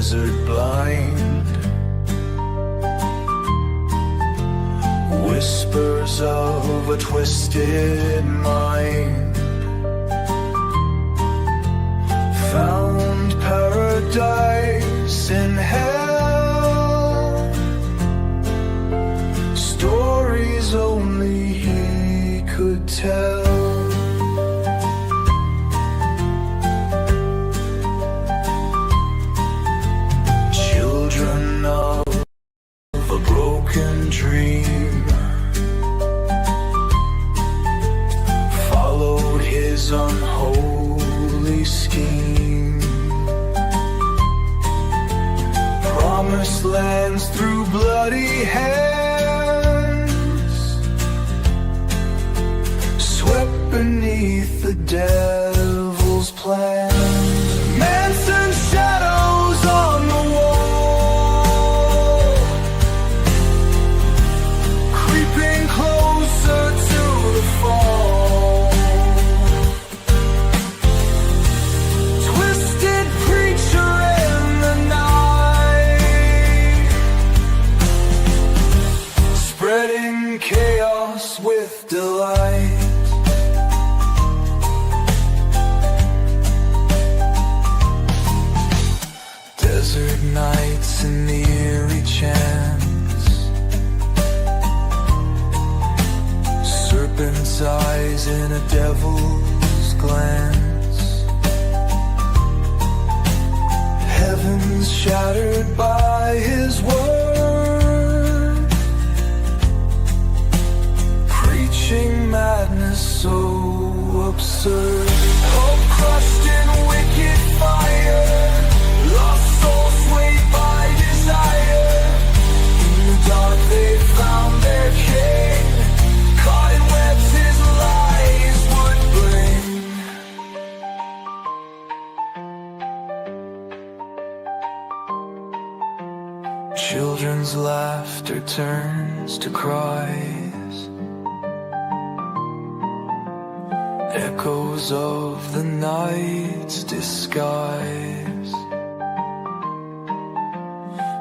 desert blind, whispers of a twisted mind, found paradise in hell, stories only he could tell. Children of a broken dream followed his unholy scheme. Promised lands through bloody hands, swept beneath the devil's plan. Manson shadows on the wall, creeping closer to the fall. Twisted preacher in the night, spreading chaos with delight. Desert nights in the eerie chance, serpent's eyes in a devil's glance, heavens shattered by his word, preaching madness so absurd. Hope crushed in wicked fire, lost soul swayed by desire. In the dark they found their king, caught in webs his lies would bring. Children's laughter turns to cries, echoes of the night's disguise,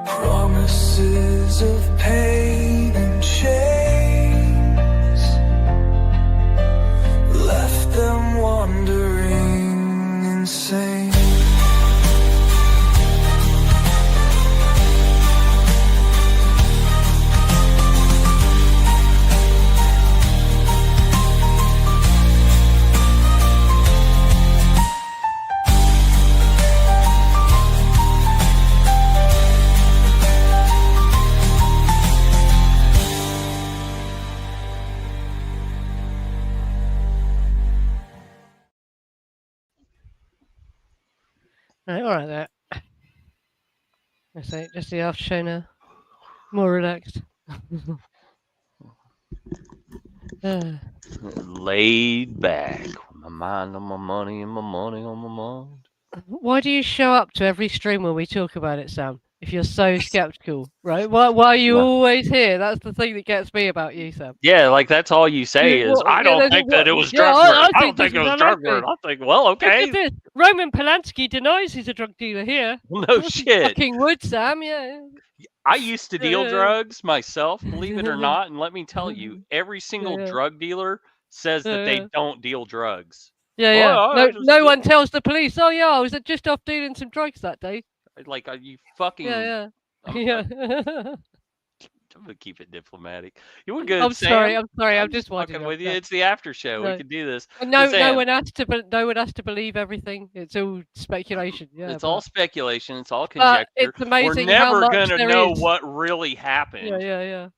promises of pain and chains, left them wandering insane. All right there. That's it. Just the after show now. More relaxed. Laid back. My mind on my money and my money on my mind. Why do you show up to every stream when we talk about it, Sam? If you're so skeptical, right? Why are you always here? That's the thing that gets me about you, Sam. Yeah, like that's all you say is, I don't think that it was drug work. I don't think it was drug work. I think, well, okay. Look at this. Roman Polanski denies he's a drug dealer here. No shit. Fucking would, Sam, yeah. I used to deal drugs myself, believe it or not, and let me tell you, every single drug dealer says that they don't deal drugs. Yeah, yeah. No one tells the police, oh yeah, I was just off dealing some drugs that day. Like, are you fucking... Yeah. I'm gonna keep it diplomatic. You were good, I'm Sam. sorry. I'm just fucking with you. It's the after show. No. We can do this. No one has to believe everything. It's all speculation. Yeah, it's all speculation. It's all conjecture. It's amazing. We're never gonna know what really happened. Yeah.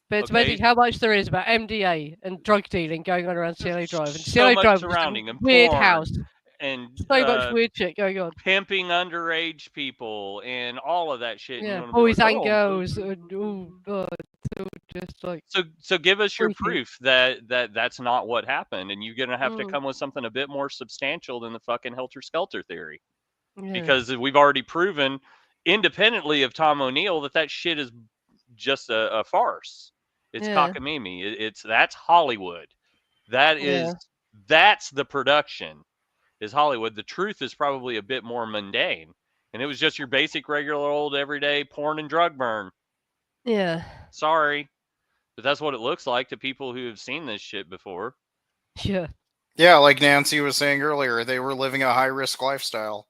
But it's amazing how much there is about MDA and drug dealing going on around CLA Drive. And CLA Drive surrounding is a weird house. And so much weird shit going on. Pimping underage people and all of that shit. Yeah, boys and girls. Oh god, just like. So give us your proof that that's not what happened, and you're gonna have to come with something a bit more substantial than the fucking Helter-Skelter theory, because we've already proven, independently of Tom O'Neill, that shit is just a farce. It's cockamamie. That's Hollywood. That's the production. Is Hollywood. The truth is probably a bit more mundane. And it was just your basic, regular, old, everyday porn and drug burn. Yeah. Sorry. But that's what it looks like to people who have seen this shit before. Yeah. Yeah, like Nancy was saying earlier, they were living a high-risk lifestyle.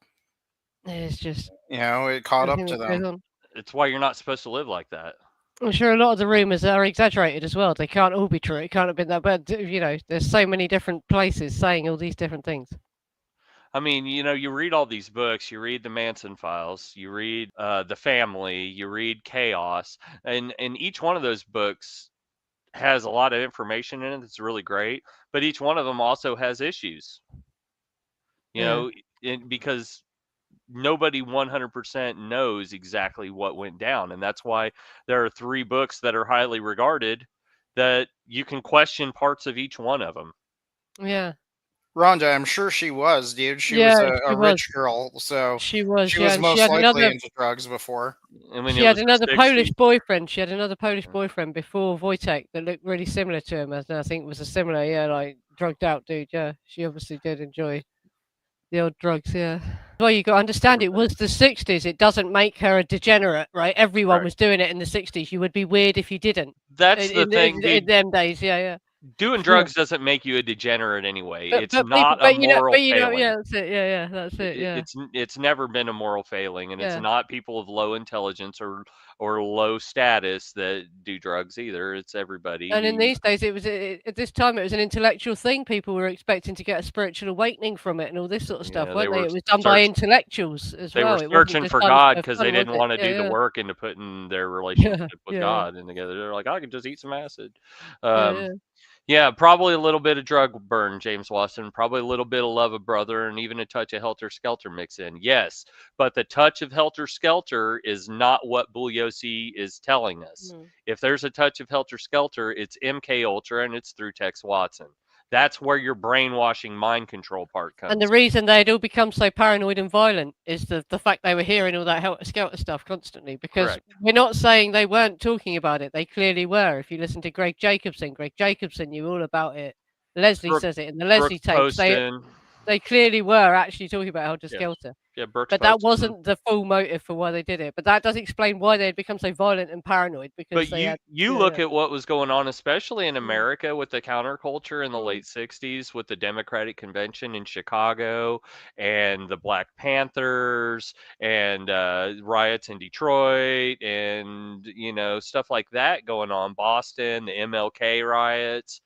It's just... It caught up to them. It's why you're not supposed to live like that. I'm sure a lot of the rumours are exaggerated as well. They can't all be true. It can't have been that bad. There's so many different places saying all these different things. I mean, you read all these books, you read the Manson Files, you read The Family, you read Chaos, and each one of those books has a lot of information in it that's really great, but each one of them also has issues. Because nobody 100% knows exactly what went down, and that's why there are 3 books that are highly regarded that you can question parts of each one of them. Yeah. Rhonda, I'm sure she was, dude. She was a rich girl, so she was most likely into drugs before. She had another Polish boyfriend. She had another Polish boyfriend before Wojtek that looked really similar to him, and I think was a similar, like drugged out dude. Yeah, she obviously did enjoy the old drugs. Yeah. Well, you got to understand, it was the 60s. It doesn't make her a degenerate, right? Everyone was doing it in the 60s. You would be weird if you didn't. That's the thing, in them days. Yeah. Doing drugs doesn't make you a degenerate anyway. It's But not a moral failing. Yeah, that's it. Yeah, that's it. Yeah. It's never been a moral failing, and it's not people of low intelligence or low status that do drugs either. It's everybody. And in these days, at this time it was an intellectual thing. People were expecting to get a spiritual awakening from it and all this sort of stuff, weren't they? It was done by intellectuals as well. They were searching for God because they didn't want to do the work into putting their relationship with God in together. They're like, I can just eat some acid. Yeah, probably a little bit of drug burn, James Watson. Probably a little bit of Love of Brother, and even a touch of Helter-Skelter mix in. Yes, but the touch of Helter-Skelter is not what Bugliosi is telling us. If there's a touch of Helter-Skelter, it's MK Ultra, and it's through Tex Watson. That's where your brainwashing mind control part comes. And the reason they'd all become so paranoid and violent is the fact they were hearing all that Helter-Skelter stuff constantly. Because we're not saying they weren't talking about it. They clearly were. If you listen to Greg Jacobson knew all about it. Leslie says it in the Leslie tapes. They clearly were actually talking about Helter-Skelter. Yeah, but that wasn't the full motive for why they did it. But that does explain why they had become so violent and paranoid. Because you look at what was going on, especially in America with the counterculture in the late 60s with the Democratic Convention in Chicago and the Black Panthers and riots in Detroit and, stuff like that going on. Boston, the MLK riots.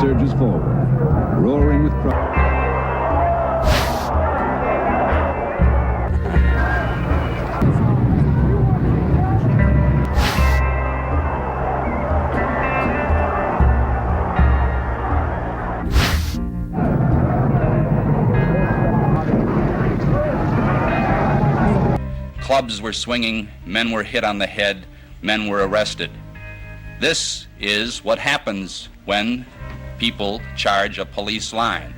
Surges forward, roaring with pride. Clubs were swinging, men were hit on the head, men were arrested. This is what happens when people charge a police line.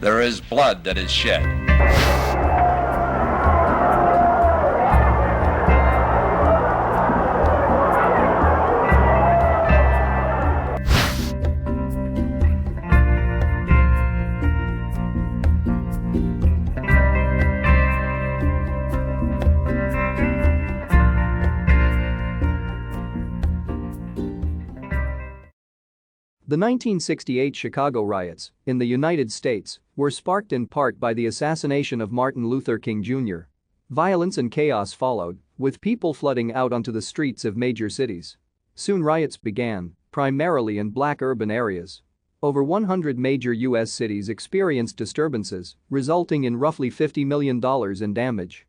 There is blood that is shed. The 1968 Chicago riots, in the United States, were sparked in part by the assassination of Martin Luther King Jr. Violence and chaos followed, with people flooding out onto the streets of major cities. Soon riots began, primarily in black urban areas. Over 100 major U.S. cities experienced disturbances, resulting in roughly $50 million in damage.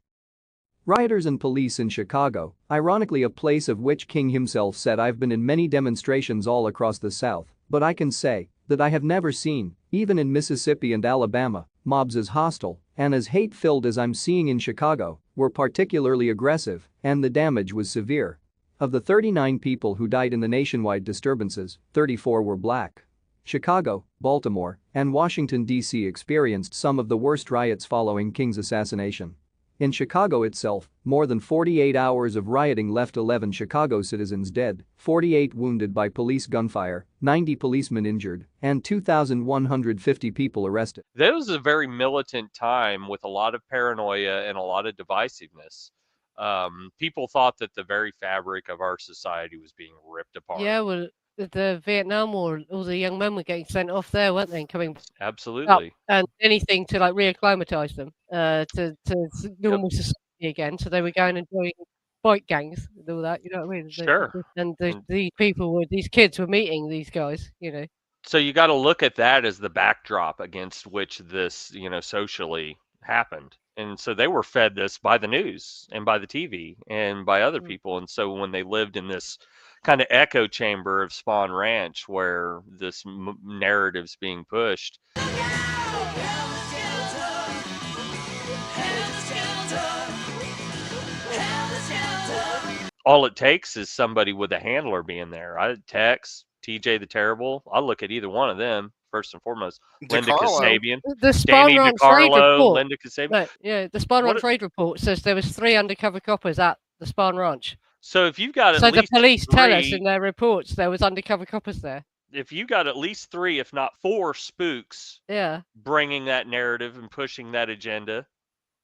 Rioters and police in Chicago, ironically a place of which King himself said, "I've been in many demonstrations all across the South, but I can say that I have never seen, even in Mississippi and Alabama, mobs as hostile and as hate-filled as I'm seeing in Chicago, were particularly aggressive, and the damage was severe." Of the 39 people who died in the nationwide disturbances, 34 were black. Chicago, Baltimore, and Washington, D.C. experienced some of the worst riots following King's assassination. In Chicago itself, more than 48 hours of rioting left 11 Chicago citizens dead, 48 wounded by police gunfire, 90 policemen injured, and 2,150 people arrested. That was a very militant time with a lot of paranoia and a lot of divisiveness. People thought that the very fabric of our society was being ripped apart. Yeah, well, the Vietnam War, all the young men were getting sent off there, weren't they? Coming absolutely up, and anything to like reacclimatize them to normal society again. So they were going and joining bike gangs and all that. You know what I mean? Sure. These people were, these kids were meeting these guys. You know. So you got to look at that as the backdrop against which this, socially happened. And so they were fed this by the news and by the TV and by other people. And so when they lived in this kind of echo chamber of Spawn Ranch where this narrative's being pushed. All it takes is somebody with a handler being there. I text TJ the Terrible. I look at either one of them first and foremost. Linda Kasabian, the Spawn Danny Ranch raid report. Linda Kasabian. No, yeah, the Spawn Ranch raid report says there was 3 undercover coppers at the Spawn Ranch. So if you've got the police tell us in their reports there was undercover coppers there. If you got at least 3, if not 4 spooks, bringing that narrative and pushing that agenda,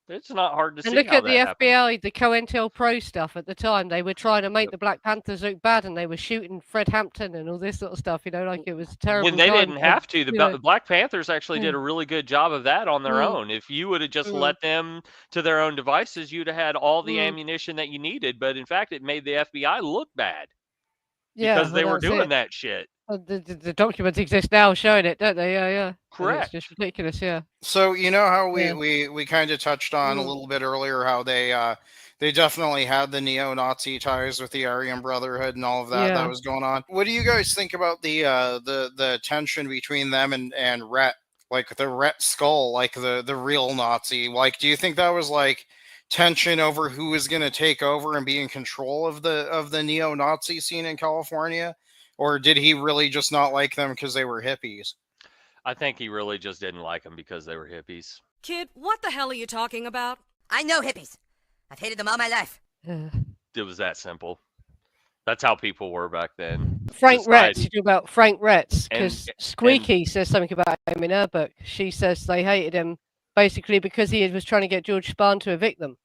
it's not hard to see. And look how at the that FBI, happened. the COINTELPRO stuff at the time. They were trying to make the Black Panthers look bad, and they were shooting Fred Hampton and all this sort of stuff. You know, like it was terrible. When they didn't have to, the Black Panthers actually did a really good job of that on their own. If you would have just let them to their own devices, you'd have had all the ammunition that you needed. But in fact, it made the FBI look bad because they were doing that shit. The documents exist now showing it, don't they? Yeah. Correct. It's just ridiculous, yeah. So you know how we kind of touched on a little bit earlier how they definitely had the neo-Nazi ties with the Aryan Brotherhood and all of that that was going on. What do you guys think about the tension between them and Ret, like the Ret Skull, like the real Nazi? Like, do you think that was like tension over who was going to take over and be in control of the neo-Nazi scene in California? Or did he really just not like them because they were hippies? I think he really just didn't like them because they were hippies. Kid, what the hell are you talking about? I know hippies. I've hated them all my life. It was that simple. That's how people were back then. Frank Retz, you talk about Frank Retz, because Squeaky says something about him in her book. She says they hated him basically because he was trying to get George Spahn to evict them.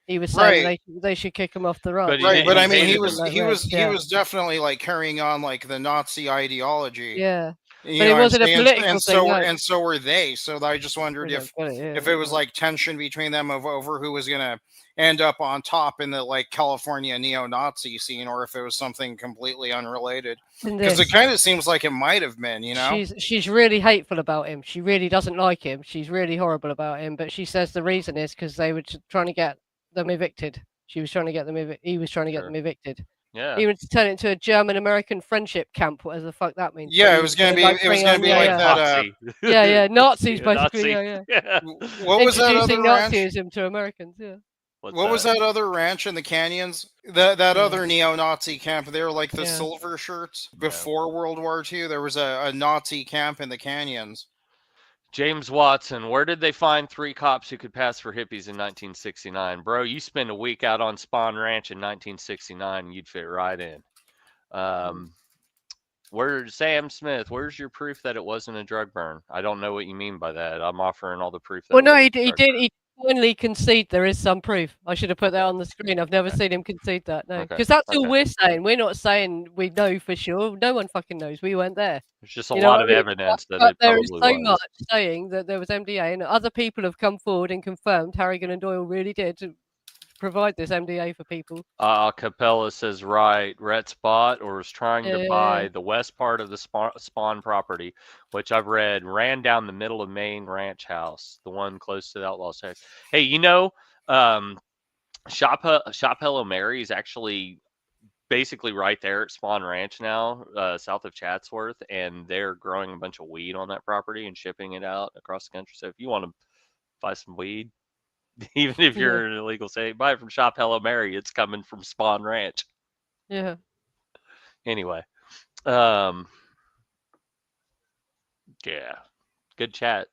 He was saying they should kick him off the ranch. But I mean, he was definitely like carrying on like the Nazi ideology. Yeah, but it wasn't a political thing. And so were they. So I just wondered if it was like tension between them over who was gonna end up on top in the like California neo-Nazi scene, or if it was something completely unrelated. Because it kind of seems like it might have been. You know, she's really hateful about him. She really doesn't like him. She's really horrible about him. But she says the reason is because they were trying to get them evicted. She was trying to get them. He was trying to get them evicted. Yeah. Even to turn it into a German-American friendship camp, whatever the fuck that means. Yeah, it was gonna be. It was gonna be like that. Yeah, Nazis basically. Yeah. What was that other ranch? Nazism to Americans. Yeah. What was that other ranch in the canyons? That other neo-Nazi camp. They were like the silver shirts before World War II. There was a Nazi camp in the canyons. James Watson, where did they find 3 cops who could pass for hippies in 1969? Bro, you spend a week out on Spawn Ranch in 1969 and you'd fit right in. Where's Sam Smith? Where's your proof that it wasn't a drug burn? I don't know what you mean by that. I'm offering all the proof. Well, no, he did. He finally concede there is some proof. I should have put that on the screen. I've never seen him concede that. No, because that's all we're saying. We're not saying we know for sure. No one fucking knows. We weren't there. There's just a lot of evidence that it there is so was. much saying that there was MDA, and other people have come forward and confirmed Harrigan and Doyle really did provide this MDA for people. Capella says, right, Rhett's bought or was trying to buy the west part of the spawn property, which I've read ran down the middle of Main Ranch House, the one close to the Outlaw Sex. Hey, Shop Hello Mary is actually basically right there at Spawn Ranch now, south of Chatsworth, and they're growing a bunch of weed on that property and shipping it out across the country. So if you want to buy some weed, even if you're in an illegal state, buy it from Shop Hello Mary. It's coming from Spawn Ranch. Yeah. Anyway, yeah, good chat.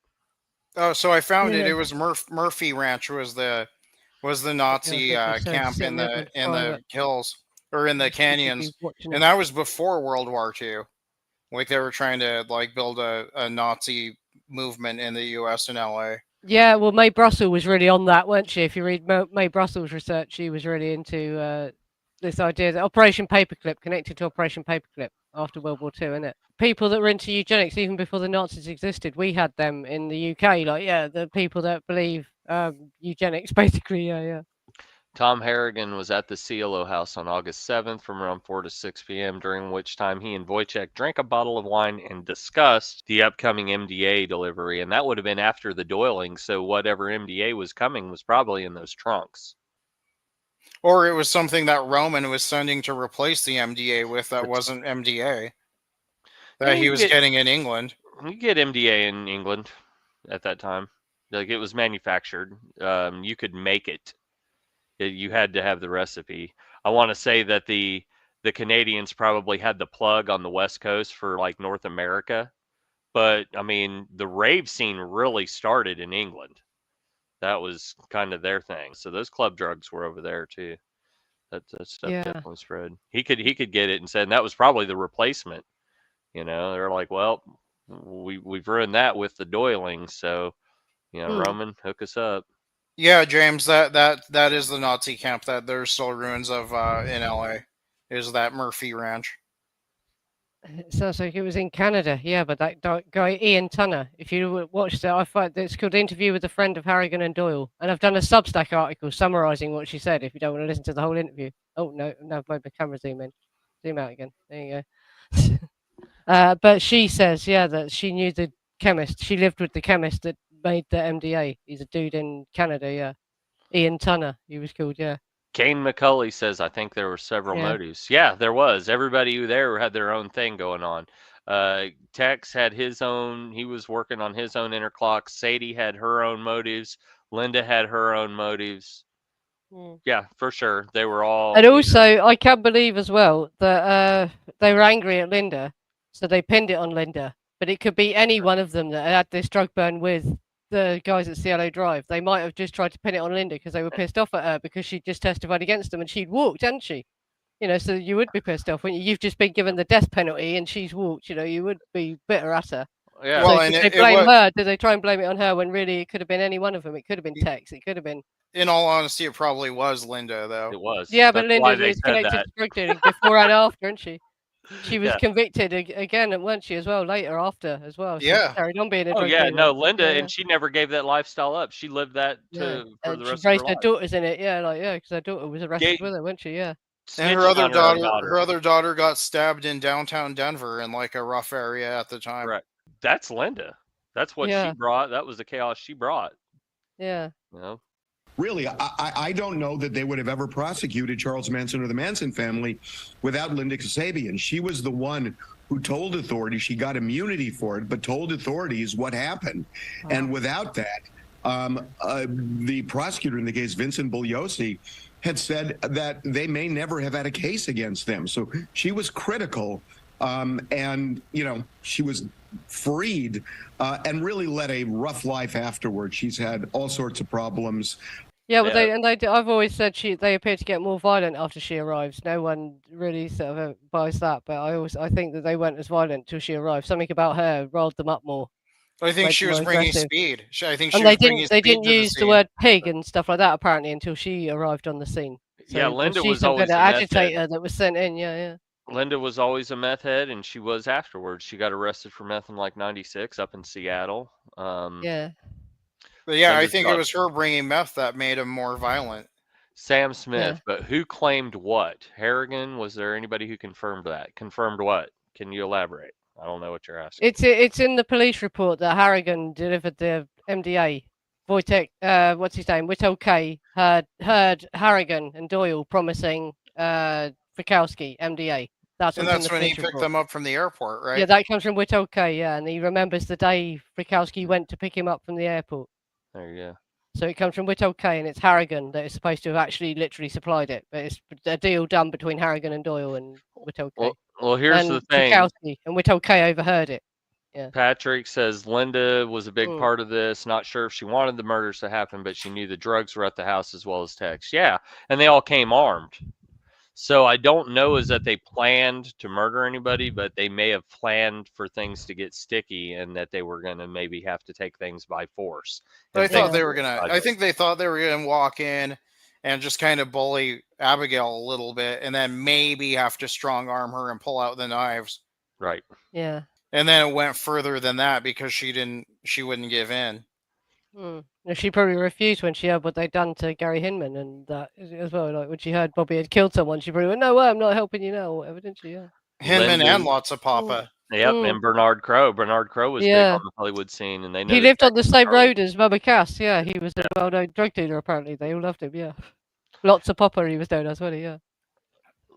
Oh, so I found it. It was Murphy Ranch was the Nazi camp in the hills or in the canyons, and that was before World War II. Like they were trying to build a Nazi movement in the U.S. and L.A. Yeah, well, Mae Brussell was really on that, weren't she? If you read Mae Brussell's research, she was really into this idea that Operation Paperclip, connected to Operation Paperclip after World War II, isn't it? People that were into eugenics even before the Nazis existed, we had them in the UK. The people that believe eugenics, basically, yeah. Tom Harrigan was at the Cielo house on August 7th from around 4 to 6 p.m., during which time he and Wojciech drank a bottle of wine and discussed the upcoming MDA delivery. And that would have been after the doiling, so whatever MDA was coming was probably in those trunks. Or it was something that Roman was sending to replace the MDA with that wasn't MDA. That he was getting in England. You get MDA in England at that time. Like, it was manufactured. You could make it. You had to have the recipe. I want to say that the Canadians probably had the plug on the West Coast for North America, but I mean the rave scene really started in England. That was kind of their thing. So those club drugs were over there too. That stuff definitely spread. He could get it and said, and that was probably the replacement. They're like, well, we've ruined that with the doiling, so Roman, hook us up. Yeah, James, that is the Nazi camp that there's still ruins of in LA. Is that Murphy Ranch? It sounds like it was in Canada, yeah. But that guy Ian Tunner, if you watched it, I find it's called "Interview with a Friend of Harrigan and Doyle," and I've done a Substack article summarising what she said. If you don't want to listen to the whole interview, no, my camera zoom out again. There you go. But she says, that she knew the chemist. She lived with the chemist that made the MDA. He's a dude in Canada, yeah. Ian Tunner, he was called, yeah. Kane McCulley says, I think there were several motives. Yeah, there was. Everybody there had their own thing going on. Tex had his own. He was working on his own inner clock. Sadie had her own motives. Linda had her own motives. Yeah, for sure. They were all. And also, I can't believe as well that they were angry at Linda, so they pinned it on Linda. But it could be any one of them that had this drug burn with the guys at Cielo Drive. They might have just tried to pin it on Linda because they were pissed off at her because she just testified against them and she'd walked, hadn't she? So you would be pissed off when you've just been given the death penalty and she's walked. You would be bitter at her. Yeah. So did they blame her? Did they try and blame it on her when really it could have been any one of them? It could have been Tex. It could have been. In all honesty, it probably was Linda, though. It was. Yeah, but Linda is connected to drug dealing before and after, isn't she? She was convicted again, weren't she, as well, later after as well. She carried on being a drug dealer. No, Linda, and she never gave that lifestyle up. She lived that for the rest of her life. She raised her daughters in it, because her daughter was arrested with her, wasn't she? Yeah. And her other daughter got stabbed in downtown Denver in a rough area at the time. Right. That's Linda. That's what she brought. That was the chaos she brought. Yeah. Really, I don't know that they would have ever prosecuted Charles Manson or the Manson family without Linda Kasabian. She was the one who told authorities, she got immunity for it, but told authorities what happened. Oh. And without that, the prosecutor in the case, Vincent Bugliosi, had said that they may never have had a case against them. So she was critical, and, she was freed and really led a rough life afterwards. She's had all sorts of problems. Yeah, but I've always said they appear to get more violent after she arrives. No one really sort of buys that, but I think that they weren't as violent till she arrived. Something about her riled them up more. I think she was bringing speed. They didn't use the word pig and stuff like that apparently until she arrived on the scene. So Linda was always an agitator that was sent in. Yeah. Linda was always a meth head, and she was afterwards. She got arrested for meth in '96 up in Seattle. But yeah, I think it was her bringing meth that made him more violent. Sam Smith, but who claimed what? Harrigan? Was there anybody who confirmed that? Confirmed what? Can you elaborate? I don't know what you're asking. It's in the police report that Harrigan delivered the MDA. Wojtek, what's his name? Whittle K heard Harrigan and Doyle promising Frykowski MDA. That's when he picked them up from the airport, right? Yeah, that comes from Whittle K. Yeah, and he remembers the day Frykowski went to pick him up from the airport. There you go. So it comes from Whittle K, and it's Harrigan that is supposed to have actually literally supplied it. But it's a deal done between Harrigan and Doyle and Whittle K. Well, here's the thing. Frykowski and Whittle K overheard it. Yeah. Patrick says Linda was a big part of this. Not sure if she wanted the murders to happen, but she knew the drugs were at the house as well as Tex. Yeah, and they all came armed. So I don't know is that they planned to murder anybody, but they may have planned for things to get sticky and that they were going to maybe have to take things by force. I think they thought they were going to walk in and just kind of bully Abigail a little bit and then maybe have to strong arm her and pull out the knives. Right. Yeah. And then it went further than that because she wouldn't give in. She probably refused when she heard what they'd done to Gary Hinman and that as well. Like when she heard Bobby had killed someone, she probably went, "No way, I'm not helping you now," or whatever, didn't she? Yeah. Hinman and lots of Papa. Yep, and Bernard Crowe. Bernard Crowe was big on the Hollywood scene, and they know he lived on the same road as Bubba Cass. Yeah, he was a well-known drug dealer. Apparently, they all loved him. Yeah, lots of Papa he was known as well. Yeah.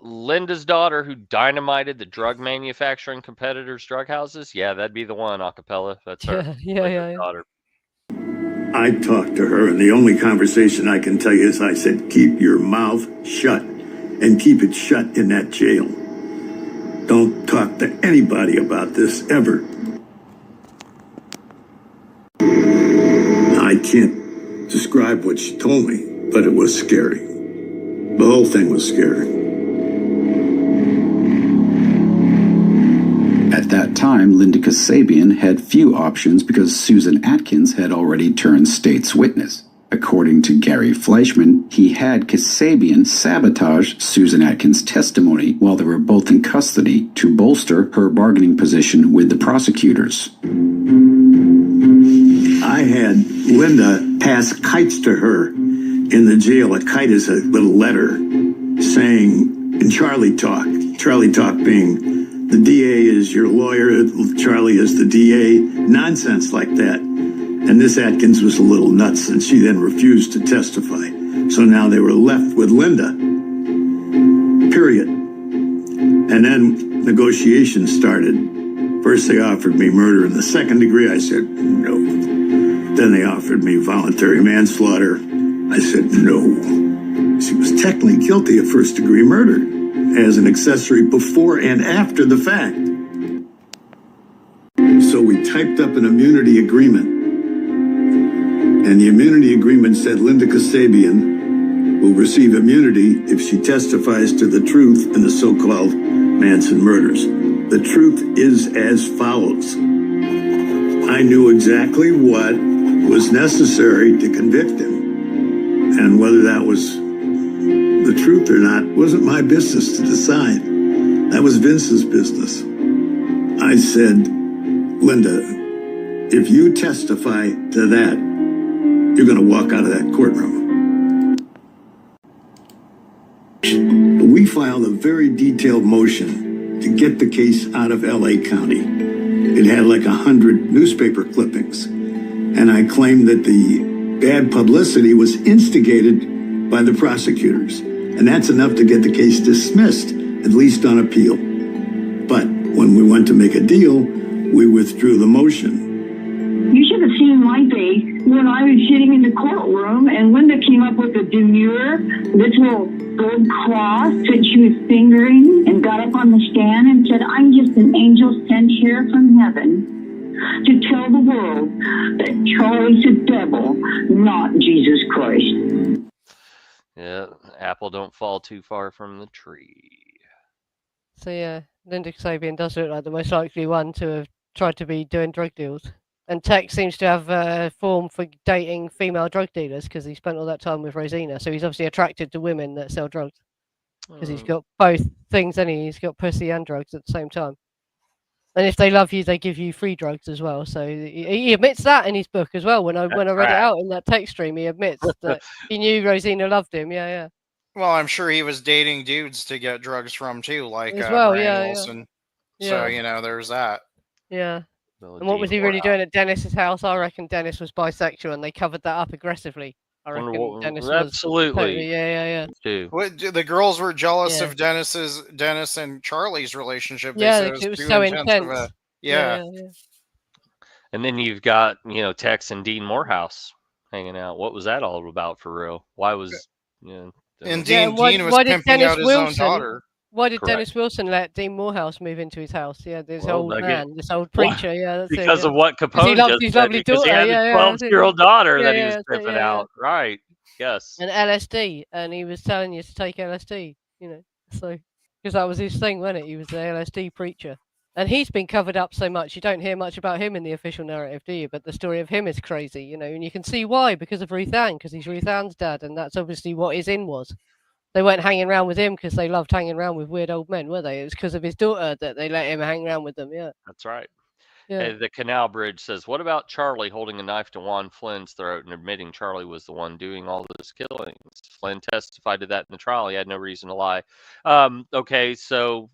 Linda's daughter who dynamited the drug manufacturing competitors' drug houses. Yeah, that'd be the one. Acapella. That's her. Yeah. Daughter. I talked to her, and the only conversation I can tell you is I said, keep your mouth shut and keep it shut in that jail. Don't talk to anybody about this ever. I can't describe what she told me, but it was scary. The whole thing was scary. At that time, Linda Kasabian had few options because Susan Atkins had already turned state's witness. According to Gary Fleischman, he had Kasabian sabotage Susan Atkins' testimony while they were both in custody to bolster her bargaining position with the prosecutors. I had Linda pass kites to her in the jail. A kite is a little letter saying, in Charlie talk being, the DA is your lawyer, Charlie is the DA, nonsense like that. And this Atkins was a little nuts, and she then refused to testify. So now they were left with Linda, period. And then negotiations started. First they offered me murder in the second degree. I said, no. Then they offered me voluntary manslaughter. I said, no. She was technically guilty of first degree murder as an accessory before and after the fact. So we typed up an immunity agreement. And the immunity agreement said Linda Kasabian will receive immunity if she testifies to the truth in the so-called Manson murders. The truth is as follows. I knew exactly what was necessary to convict him. And whether that was the truth or not wasn't my business to decide. That was Vince's business. I said, Linda, if you testify to that, you're going to walk out of that courtroom. We filed a very detailed motion to get the case out of LA County. It had like 100 newspaper clippings. And I claimed that the bad publicity was instigated by the prosecutors. And that's enough to get the case dismissed, at least on appeal. But when we went to make a deal, we withdrew the motion. You should have seen my face when I was sitting in the courtroom and Linda came up with a demure little gold cross that she was fingering and got up on the stand and said, I'm just an angel sent here from heaven to tell the world that Charlie's the devil, not Jesus Christ. Yeah, apple don't fall too far from the tree. So yeah, Linda Kasabian does look like the most likely one to have tried to be doing drug deals. And Tex seems to have a form for dating female drug dealers because he spent all that time with Rosina. So he's obviously attracted to women that sell drugs. Because he's got both things, and he's got pussy and drugs at the same time. And if they love you, they give you free drugs as well. So he admits that in his book as well. When I read it out in that text stream, he admits that he knew Rosina loved him. Yeah, yeah. Well, I'm sure he was dating dudes to get drugs from too, like as well. Brian Yeah, Wilson. yeah. So yeah. There's that. Yeah. And what was he really doing at Dennis's house? I reckon Dennis was bisexual, and they covered that up aggressively. I reckon Dennis was absolutely. Yeah. The girls were jealous of Dennis and Charlie's relationship. They said it was so intense. Yeah. And then you've got Tex and Dean Morehouse hanging out. What was that all about for real? Why was and Dean was pimping out his own daughter. Why did Dennis Wilson let Dean Morehouse move into his house? Yeah, this old preacher. Yeah, that's because of what Capone he loved his lovely daughter. He had a 12-year-old daughter that he was pimping out. Right. Yes. And LSD, and he was telling you to take LSD. So because that was his thing, wasn't it? He was the LSD preacher, and he's been covered up so much. You don't hear much about him in the official narrative, do you? But the story of him is crazy, and you can see why, because of Ruth Ann, because he's Ruth Ann's dad, and that's obviously what his in was. They weren't hanging around with him because they loved hanging around with weird old men, were they? It was because of his daughter that they let him hang around with them. Yeah, that's right. Yeah. The Canal Bridge says, "What about Charlie holding a knife to Juan Flynn's throat and admitting Charlie was the one doing all those killings? Flynn testified to that in the trial. He had no reason to lie." Okay, so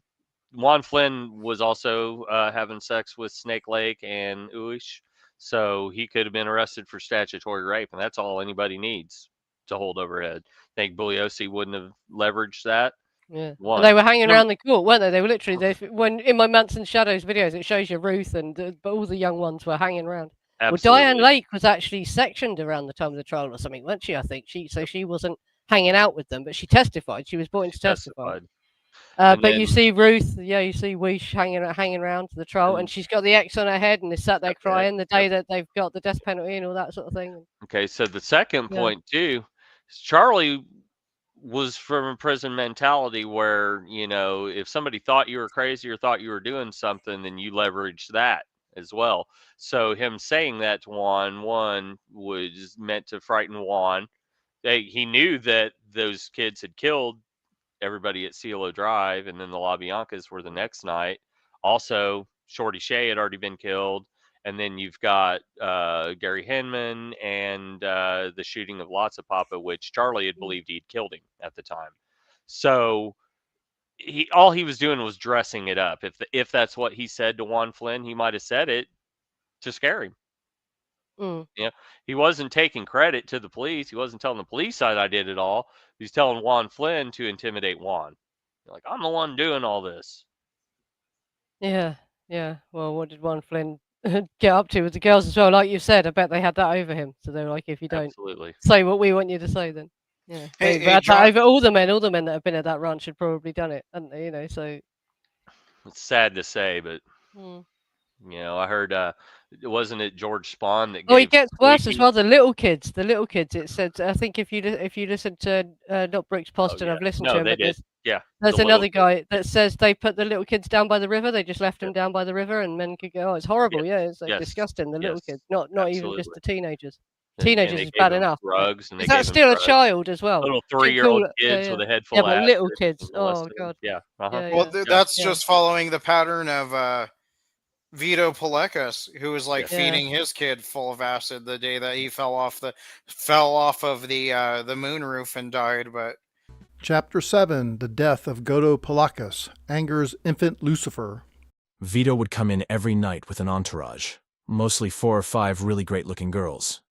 Juan Flynn was also having sex with Snake Lake and Uish, so he could have been arrested for statutory rape, and that's all anybody needs to hold overhead. Think Bugliosi wouldn't have leveraged that? Yeah, and they were hanging around the court, weren't they? They were literally when in my Manson Shadows videos, it shows you Ruth but all the young ones were hanging around. Absolutely. Well, Diane Lake was actually sectioned around the time of the trial or something, wasn't she? I think she wasn't hanging out with them, but she testified. She was brought in to testify. But you see Ruth, you see Weish hanging around the trial, and she's got the X on her head and is sat there crying the day that they've got the death penalty and all that sort of thing. Okay, so the second point too, Charlie was from a prison mentality where, if somebody thought you were crazy or thought you were doing something, then you leveraged that as well. So him saying that to Juan, was meant to frighten Juan. He knew that those kids had killed everybody at Cielo Drive, and then the La Biancas were the next night. Also, Shorty Shea had already been killed. And then you've got Gary Hinman and the shooting of Lots of Papa, which Charlie had believed he'd killed him at the time. So all he was doing was dressing it up. If that's what he said to Juan Flynn, he might have said it to scare him. He wasn't taking credit to the police. He wasn't telling the police side I did it all. He's telling Juan Flynn to intimidate Juan. Like, I'm the one doing all this. Yeah. Well, what did Juan Flynn get up to with the girls as well? Like you said, I bet they had that over him. So they were like, if you don't say what we want you to say, then they had that over all the men that have been at that ranch had probably done it, hadn't they? So it's sad to say, but I heard wasn't it George Spahn that? It gets worse as well. The little kids. It said, I think if you listen to not Brooks Poston, I've listened to him. They did. There's another guy that says they put the little kids down by the river. They just left them down by the river, and men could go, "Oh, it's horrible." It's like disgusting. The little kids, not even just the teenagers. Teenagers is bad enough. Drugs, and is that still a child as well? Little 3-year-old kids with a head full of but little kids. Oh god. Well, that's just following the pattern of Vito Palekas, who was feeding his kid full of acid the day that he fell off of the moonroof and died. But Chapter 7, The Death of Godo Palakas, Angers Infant Lucifer. Vito would come in every night with an entourage, mostly 4 or 5 really great-looking girls.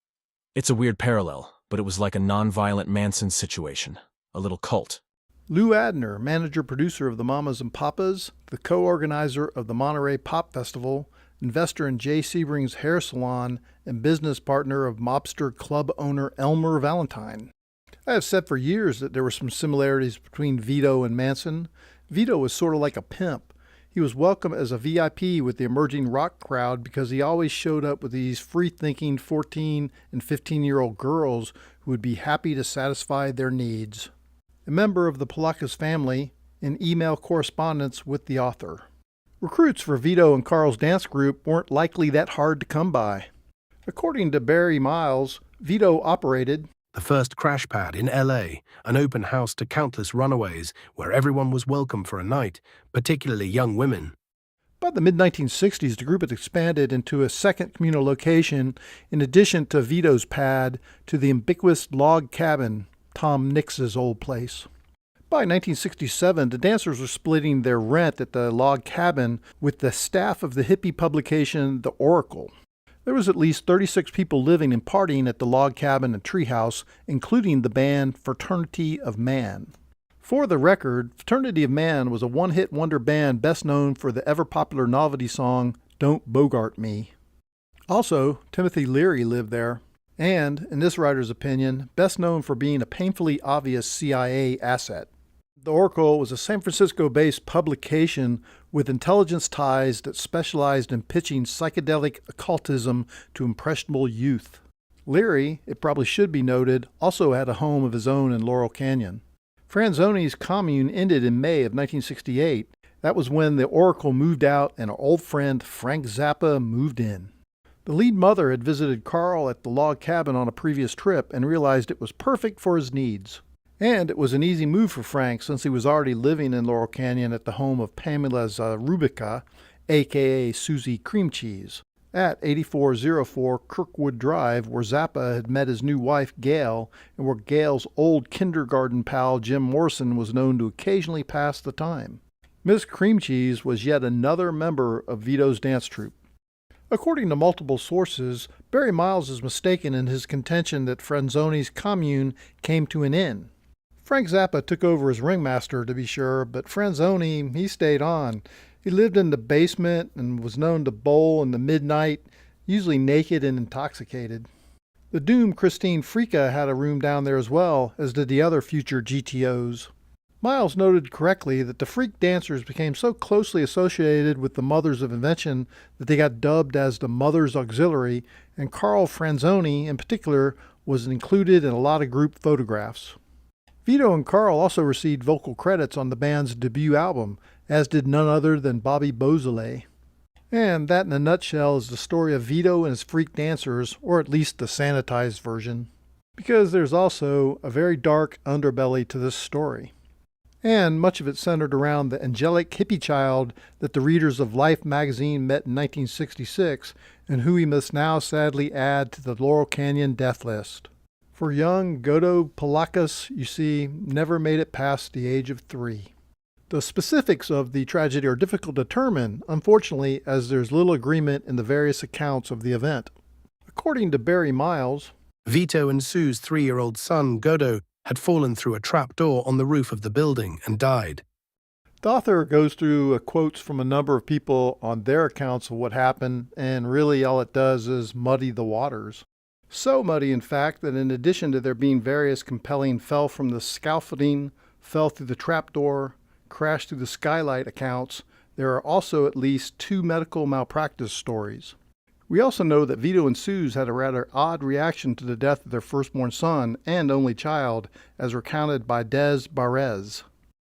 It's a weird parallel, but it was like a non-violent Manson situation, a little cult. Lou Adner, manager-producer of the Mamas and Papas, the co-organizer of the Monterey Pop Festival, investor in Jay Sebring's hair salon, and business partner of mobster club owner Elmer Valentine. I have said for years that there were some similarities between Vito and Manson. Vito was sort of like a pimp. He was welcome as a VIP with the emerging rock crowd because he always showed up with these free-thinking 14 and 15-year-old girls who would be happy to satisfy their needs. A member of the Palakas family, in email correspondence with the author. Recruits for Vito and Carl's dance group weren't likely that hard to come by. According to Barry Miles, Vito operated the first crash pad in LA, an open house to countless runaways where everyone was welcome for a night, particularly young women. By the mid-1960s, the group had expanded into a second communal location in addition to Vito's pad to the ubiquitous log cabin, Tom Nix's old place. By 1967, the dancers were splitting their rent at the log cabin with the staff of the hippie publication The Oracle. There was at least 36 people living and partying at the log cabin and treehouse, including the band Fraternity of Man. For the record, Fraternity of Man was a one-hit wonder band best known for the ever-popular novelty song Don't Bogart Me. Also, Timothy Leary lived there, and, in this writer's opinion, best known for being a painfully obvious CIA asset. The Oracle was a San Francisco-based publication with intelligence ties that specialized in pitching psychedelic occultism to impressionable youth. Leary, it probably should be noted, also had a home of his own in Laurel Canyon. Franzoni's commune ended in May of 1968. That was when the Oracle moved out and our old friend Frank Zappa moved in. The lead mother had visited Carl at the log cabin on a previous trip and realized it was perfect for his needs. And it was an easy move for Frank since he was already living in Laurel Canyon at the home of Pamela Zarubica, a.k.a. Susie Cream Cheese, at 8404 Kirkwood Drive, where Zappa had met his new wife Gail and where Gail's old kindergarten pal Jim Morrison was known to occasionally pass the time. Miss Cream Cheese was yet another member of Vito's dance troupe. According to multiple sources, Barry Miles is mistaken in his contention that Franzoni's commune came to an end. Frank Zappa took over as ringmaster, to be sure, but Franzoni, he stayed on. He lived in the basement and was known to bowl in the midnight, usually naked and intoxicated. The doomed Christine Frica had a room down there as well, as did the other future GTOs. Miles noted correctly that the freak dancers became so closely associated with the Mothers of Invention that they got dubbed as the Mothers Auxiliary, and Carl Franzoni, in particular, was included in a lot of group photographs. Vito and Carl also received vocal credits on the band's debut album, as did none other than Bobby Beausoleil. And that in a nutshell is the story of Vito and his freak dancers, or at least the sanitized version. Because there's also a very dark underbelly to this story. And much of it centered around the angelic hippie child that the readers of Life magazine met in 1966, and who we must now sadly add to the Laurel Canyon death list. For young Godo Palakas, you see, never made it past the age of 3. The specifics of the tragedy are difficult to determine, unfortunately, as there's little agreement in the various accounts of the event. According to Barry Miles, Vito and Sue's 3-year-old son, Godo, had fallen through a trapdoor on the roof of the building and died. The author goes through quotes from a number of people on their accounts of what happened, and really all it does is muddy the waters. So muddy, in fact, that in addition to there being various compelling fell from the scaffolding, fell through the trapdoor, crashed through the skylight accounts, there are also at least 2 medical malpractice stories. We also know that Vito and Suze had a rather odd reaction to the death of their firstborn son and only child, as recounted by Des Barres.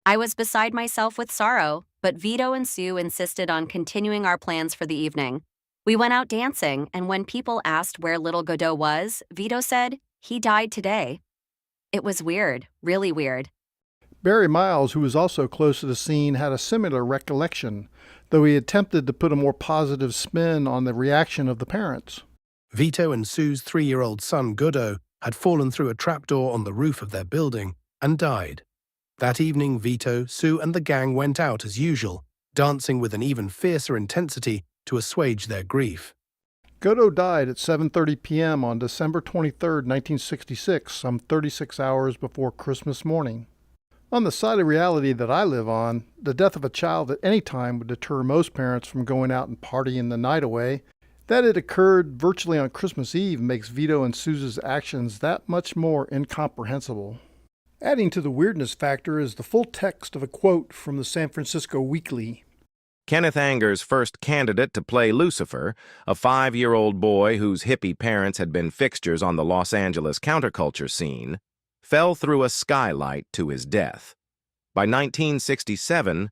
I was beside myself with sorrow, but Vito and Sue insisted on continuing our plans for the evening. We went out dancing, and when people asked where little Godot was, Vito said, "He died today." It was weird, really weird. Barry Miles, who was also close to the scene, had a similar recollection, though he attempted to put a more positive spin on the reaction of the parents. Vito and Sue's 3-year-old son, Godot, had fallen through a trapdoor on the roof of their building and died. That evening, Vito, Sue, and the gang went out as usual, dancing with an even fiercer intensity to assuage their grief. Godot died at 7:30 p.m. on December 23, 1966, some 36 hours before Christmas morning. On the side of reality that I live on, the death of a child at any time would deter most parents from going out and partying the night away. That it occurred virtually on Christmas Eve makes Vito and Suze's actions that much more incomprehensible. Adding to the weirdness factor is the full text of a quote from the San Francisco Weekly. Kenneth Anger's first candidate to play Lucifer, a 5-year-old boy whose hippie parents had been fixtures on the Los Angeles counterculture scene, fell through a skylight to his death. By 1967,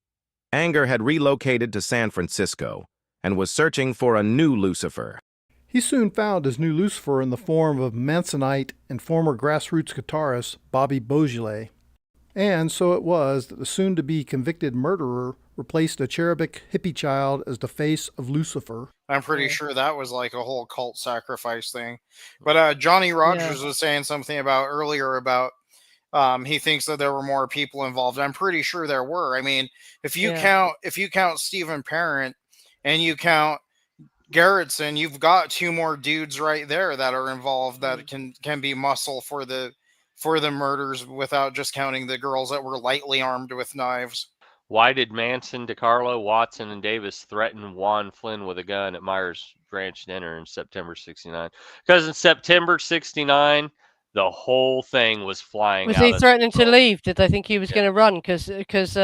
Anger had relocated to San Francisco and was searching for a new Lucifer. He soon found his new Lucifer in the form of Mansonite and former grassroots guitarist Bobby Beausoleil. And so it was that the soon-to-be convicted murderer replaced a cherubic hippie child as the face of Lucifer. I'm pretty sure that was like a whole cult sacrifice thing. But Johnny Rogers was saying something about earlier about he thinks that there were more people involved. I'm pretty sure there were. I mean, if you count Stephen Parent and you count Garrettson, you've got two more dudes right there that are involved that can be muscle for the murders without just counting the girls that were lightly armed with knives. Why did Manson, DiCarlo, Watson, and Davis threaten Juan Flynn with a gun at Myers Ranch dinner in September 69? Because in September 69, the whole thing was flying Was out. he threatening to leave? Did they think he was going to run? Because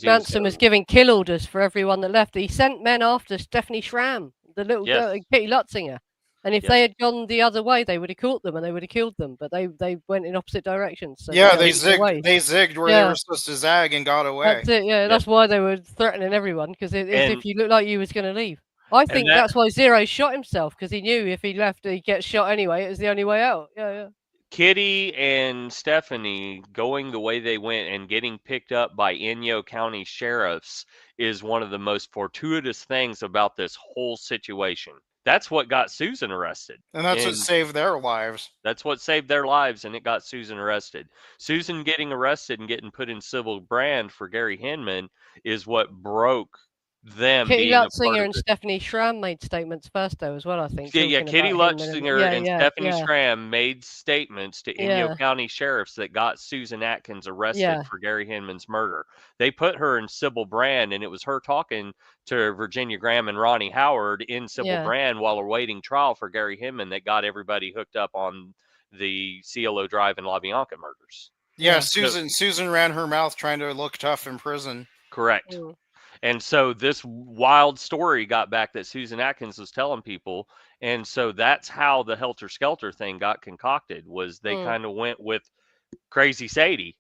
Manson was giving kill orders for everyone that left. He sent men after Stephanie Schramm, the little girl, Kitty Lutzinger. And if they had gone the other way, they would have caught them and they would have killed them. But they went in opposite directions. So they zigged where they were supposed to zag and got away. That's it. Yeah, that's why they were threatening everyone, because if you looked like you was going to leave. I think that's why Zero shot himself, because he knew if he left, he'd get shot anyway. It was the only way out. Yeah. Kitty and Stephanie going the way they went and getting picked up by Inyo County sheriffs is one of the most fortuitous things about this whole situation. That's what got Susan arrested. And that's what saved their lives. That's what saved their lives, and it got Susan arrested. Susan getting arrested and getting put in civil brand for Gary Hinman is what broke them. Kitty Lutzinger and Stephanie Schramm made statements first, though, as well, I think. Yeah, Kitty Lutzinger and Stephanie Schramm made statements to Inyo County sheriffs that got Susan Atkins arrested for Gary Hinman's murder. They put her in civil brand, and it was her talking to Virginia Graham and Ronnie Howard in civil brand while awaiting trial for Gary Hinman that got everybody hooked up on the Cielo Drive and La Bianca murders. Yeah, Susan ran her mouth trying to look tough in prison. Correct. And so this wild story got back that Susan Atkins was telling people. And so that's how the Helter-Skelter thing got concocted, was they kind of went with Crazy Sadie.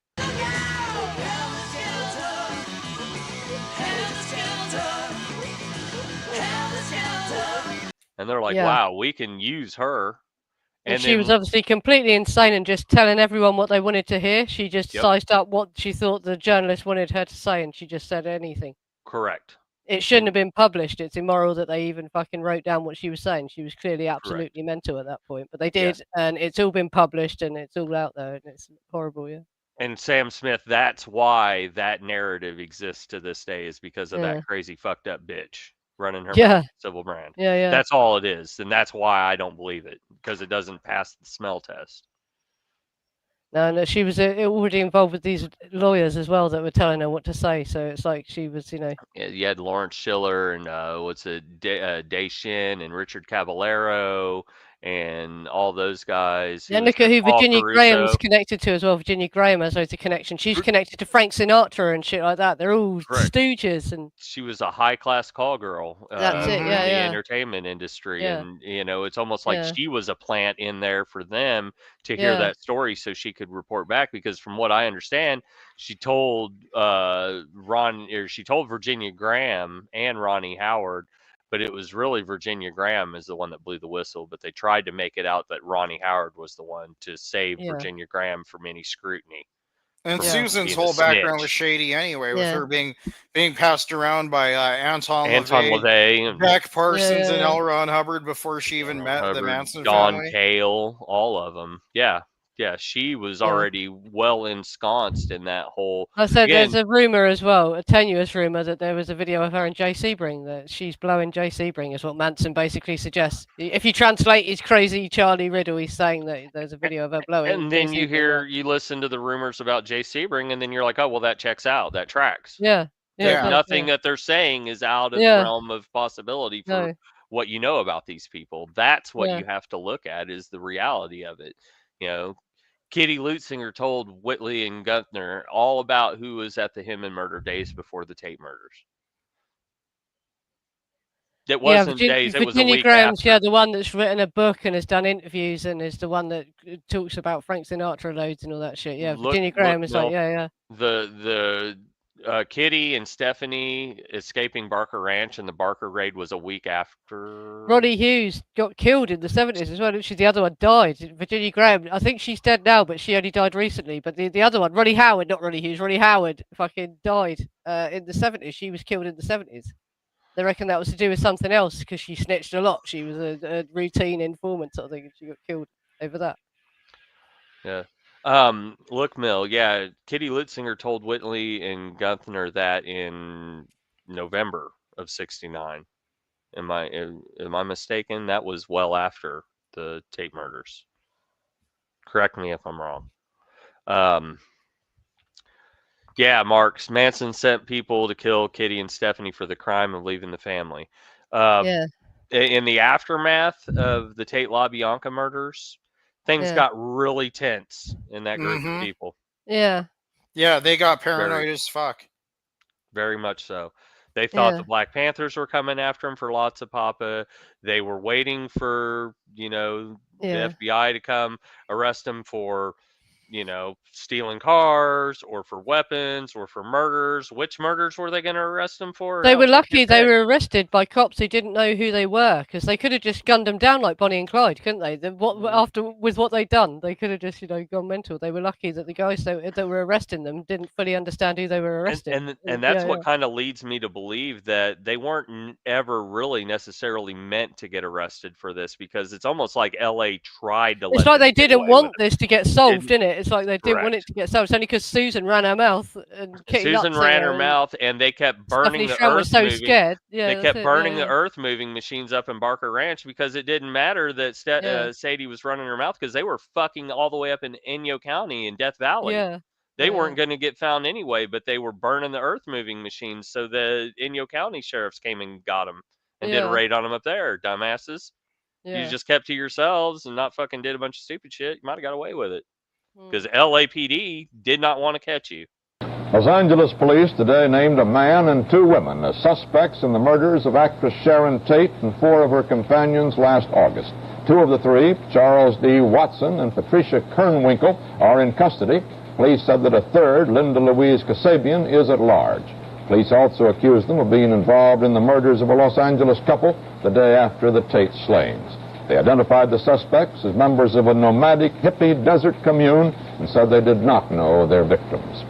And they're like, wow, we can use her. And she was obviously completely insane and just telling everyone what they wanted to hear. She just sized up what she thought the journalist wanted her to say, and she just said anything. Correct. It shouldn't have been published. It's immoral that they even fucking wrote down what she was saying. She was clearly absolutely mental at that point. But they did, and it's all been published, and it's all out there, and it's horrible, And Sam Smith, that's why that narrative exists to this day, is because of that crazy fucked up bitch running her mouth, civil brand. That's all it is, and that's why I don't believe it, because it doesn't pass the smell test. No, she was already involved with these lawyers as well that were telling her what to say. So it's like she was, Yeah, you had Lawrence Schiller and Day Shin and Richard Caballero and all those guys. And look at who Virginia Graham's connected to as well. Virginia Graham has loads of connection. She's connected to Frank Sinatra and shit like that. They're all stooges. And she was a high-class call girl in the entertainment industry. And, it's almost like she was a plant in there for them to hear that story so she could report back. Because from what I understand, she told she told Virginia Graham and Ronnie Howard, but it was really Virginia Graham is the one that blew the whistle. But they tried to make it out that Ronnie Howard was the one to save Virginia Graham from any scrutiny. And Susan's whole background was shady anyway, with her being passed around by Anton LaVey, Jack Parsons, and L. Ron Hubbard before she even met the Manson family. Don Cale, all of them. Yeah, she was already well ensconced in that whole. I said there's a rumor as well, a tenuous rumor, that there was a video of her and Jay Sebring, that she's blowing Jay Sebring, is what Manson basically suggests. If you translate his crazy Charlie Riddle, he's saying that there's a video of her blowing. And then you listen to the rumors about Jay Sebring, and then you're like, oh, well, that checks out. That tracks. Nothing that they're saying is out of the realm of possibility for what you know about these people. That's what you have to look at, is the reality of it. Kitty Lutzinger told Whitley and Gunther all about who was at the Hinman murder days before the Tate murders. It wasn't days, it was a week Graham's, after. the one that's written a book and has done interviews and is the one that talks about Frank Sinatra loads and all that shit. Virginia Graham is The Kitty and Stephanie escaping Barker Ranch, and the Barker raid was a week after. Ronnie Hughes got killed in the 70s as well. Actually, the other one died. Virginia Graham, I think she's dead now, but she only died recently. But the other one, Ronnie Howard, not Ronnie Hughes, Ronnie Howard fucking died in the 70s. She was killed in the 70s. They reckon that was to do with something else because she snitched a lot. She was a routine informant sort of thing, and she got killed over that. Yeah. Look, Mill, yeah, Kitty Lutzinger told Whitley and Gunther that in November of '69. Am I mistaken? That was well after the Tate murders. Correct me if I'm wrong. Yeah, Marks. Manson sent people to kill Kitty and Stephanie for the crime of leaving the family. Yeah. In the aftermath of the Tate LaBianca murders, things got really tense in that group of people. Yeah. Yeah, they got paranoid as fuck. Very much so. They thought the Black Panthers were coming after him for lots of papa. They were waiting for, the FBI to come arrest him for, stealing cars or for weapons or for murders. Which murders were they going to arrest him for? They were lucky they were arrested by cops who didn't know who they were, because they could have just gunned them down like Bonnie and Clyde, couldn't they? With what they'd done, they could have just gone mental. They were lucky that the guys that were arresting them didn't fully understand who they were arresting. And that's what kind of leads me to believe that they weren't ever really necessarily meant to get arrested for this, because it's almost like LA tried to. It's like they didn't want this to get solved, didn't it? It's like they didn't want it to get solved. It's only because Susan ran her mouth and Susan ran her mouth, and they kept burning the earth was so moving. Scared. Yeah, they kept burning the earth moving machines up in Barker Ranch, because it didn't matter that Sadie was running her mouth, because they were fucking all the way up in Inyo County in Death Valley. Yeah. They weren't going to get found anyway, but they were burning the earth moving machines. So the Inyo County sheriffs came and got them and did a raid on them up there, dumbasses. You just kept to yourselves and not fucking did a bunch of stupid shit, you might have got away with it. Because LAPD did not want to catch you. Los Angeles police today named a man and 2 women as suspects in the murders of actress Sharon Tate and 4 of her companions last August. 2 of the 3, Charles D. Watson and Patricia Kernwinkle, are in custody. Police said that a 3rd, Linda Louise Kasabian, is at large. Police also accused them of being involved in the murders of a Los Angeles couple the day after the Tate slayings. They identified the suspects as members of a nomadic hippie desert commune and said they did not know their victims.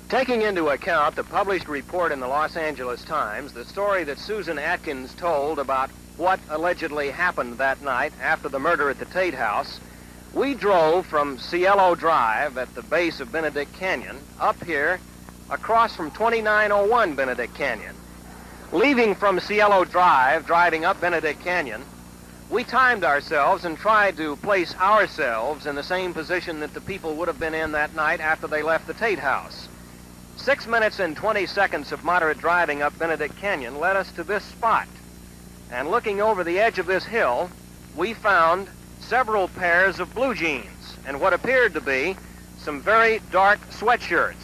Taking into account the published report in the Los Angeles Times, the story that Susan Atkins told about what allegedly happened that night after the murder at the Tate house, we drove from Cielo Drive at the base of Benedict Canyon up here across from 2901 Benedict Canyon. Leaving from Cielo Drive, driving up Benedict Canyon, we timed ourselves and tried to place ourselves in the same position that the people would have been in that night after they left the Tate house. 6 minutes and 20 seconds of moderate driving up Benedict Canyon led us to this spot. And looking over the edge of this hill, we found several pairs of blue jeans and what appeared to be some very dark sweatshirts.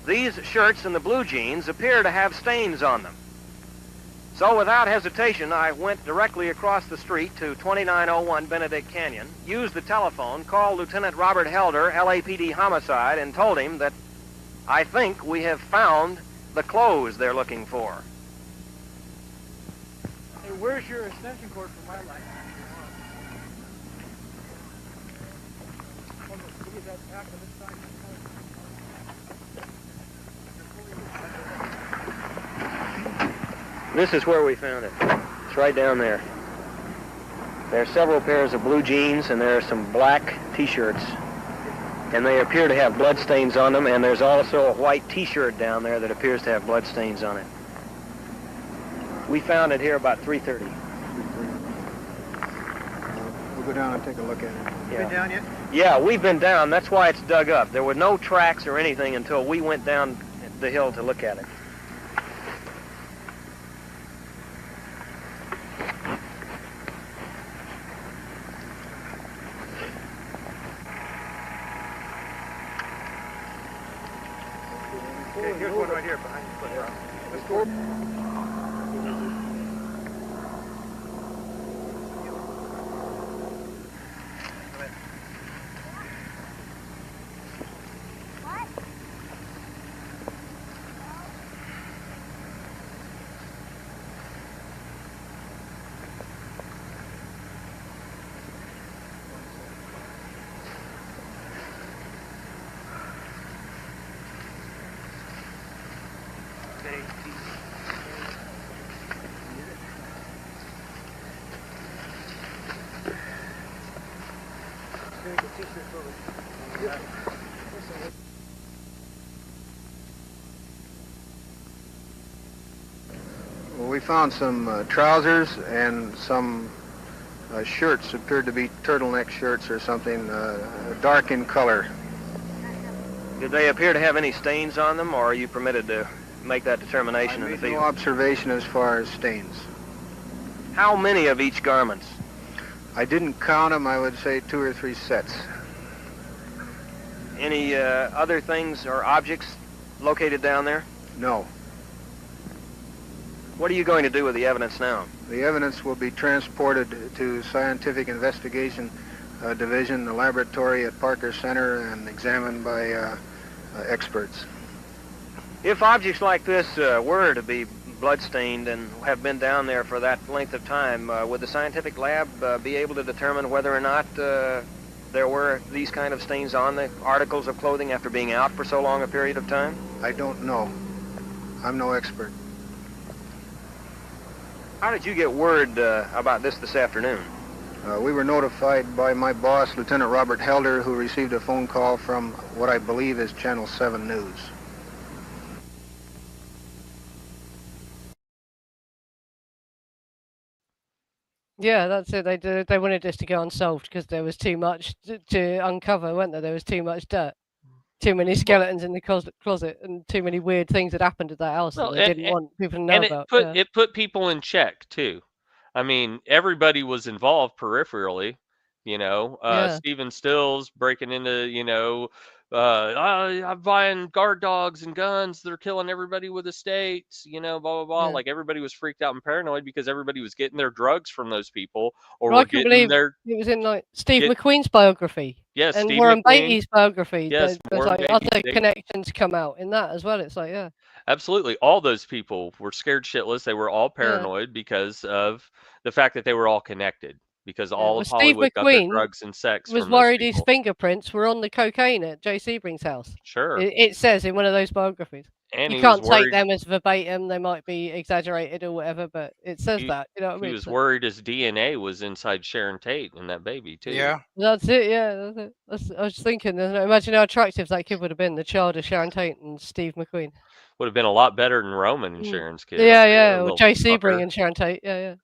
These shirts and the blue jeans appear to have stains on them. So without hesitation, I went directly across the street to 2901 Benedict Canyon, used the telephone, called Lieutenant Robert Helder, LAPD Homicide, and told him that I think we have found the clothes they're looking for. Hey, where's your extension cord for my light? This is where we found it. It's right down there. There are several pairs of blue jeans and there are some black t-shirts. And they appear to have blood stains on them, and there's also a white t-shirt down there that appears to have blood stains on it. We found it here about 3:30. We'll go down and take a look at it. Yeah. Been down yet? Yeah, we've been down. That's why it's dug up. There were no tracks or anything until we went down the hill to look at it. Okay, here's one right here behind the foot. Let's go. Well, we found some trousers and some shirts, appeared to be turtleneck shirts or something, dark in color. Did they appear to have any stains on them, or are you permitted to make that determination in the field? No observation as far as stains. How many of each garment? I didn't count them. I would say 2 or 3 sets. Any other things or objects located down there? No. What are you going to do with the evidence now? The evidence will be transported to Scientific Investigation Division, the laboratory at Parker Center, and examined by experts. If objects like this were to be bloodstained and have been down there for that length of time, would the scientific lab be able to determine whether or not there were these kind of stains on the articles of clothing after being out for so long a period of time? I don't know. I'm no expert. How did you get word about this afternoon? We were notified by my boss, Lieutenant Robert Helder, who received a phone call from what I believe is Channel 7 News. Yeah, that's it. They wanted this to go unsolved because there was too much to uncover, weren't there? There was too much dirt, too many skeletons in the closet, and too many weird things that happened at that house that they didn't want people to know about. It put people in check too. I mean, everybody was involved peripherally. Stephen Stills breaking into, I'm buying guard dogs and guns. They're killing everybody with estates, blah, blah, blah. Yeah. Like everybody was freaked out and paranoid because everybody was getting their drugs from those people or Well, were I can getting believe their... it was in Steve McQueen's biography. Yes, and Steve Warren McQueen. Beatty's biography. Yes, There's Warren other Beatty. connections come out in that as well. It's like, yeah. Absolutely. All those people were scared shitless. They were all paranoid because of the fact that they were all connected. Because all of Steve Hollywood got their McQueen drugs and sex was from those worried his people. fingerprints were on the cocaine at Jay Sebring's house. Sure. It says in one of those biographies. And you he was can't take worried- them as verbatim. They might be exaggerated or whatever, but it says that. You know what I mean? He was worried his DNA was inside Sharon Tate and that baby too. Yeah. That's it. Yeah, that's it. I was thinking. Imagine how attractive that kid would have been, the child of Sharon Tate and Steve McQueen. Would have been a lot better than Roman and Sharon's kid. Yeah. Or Jay Sebring and Sharon Tate. Yeah.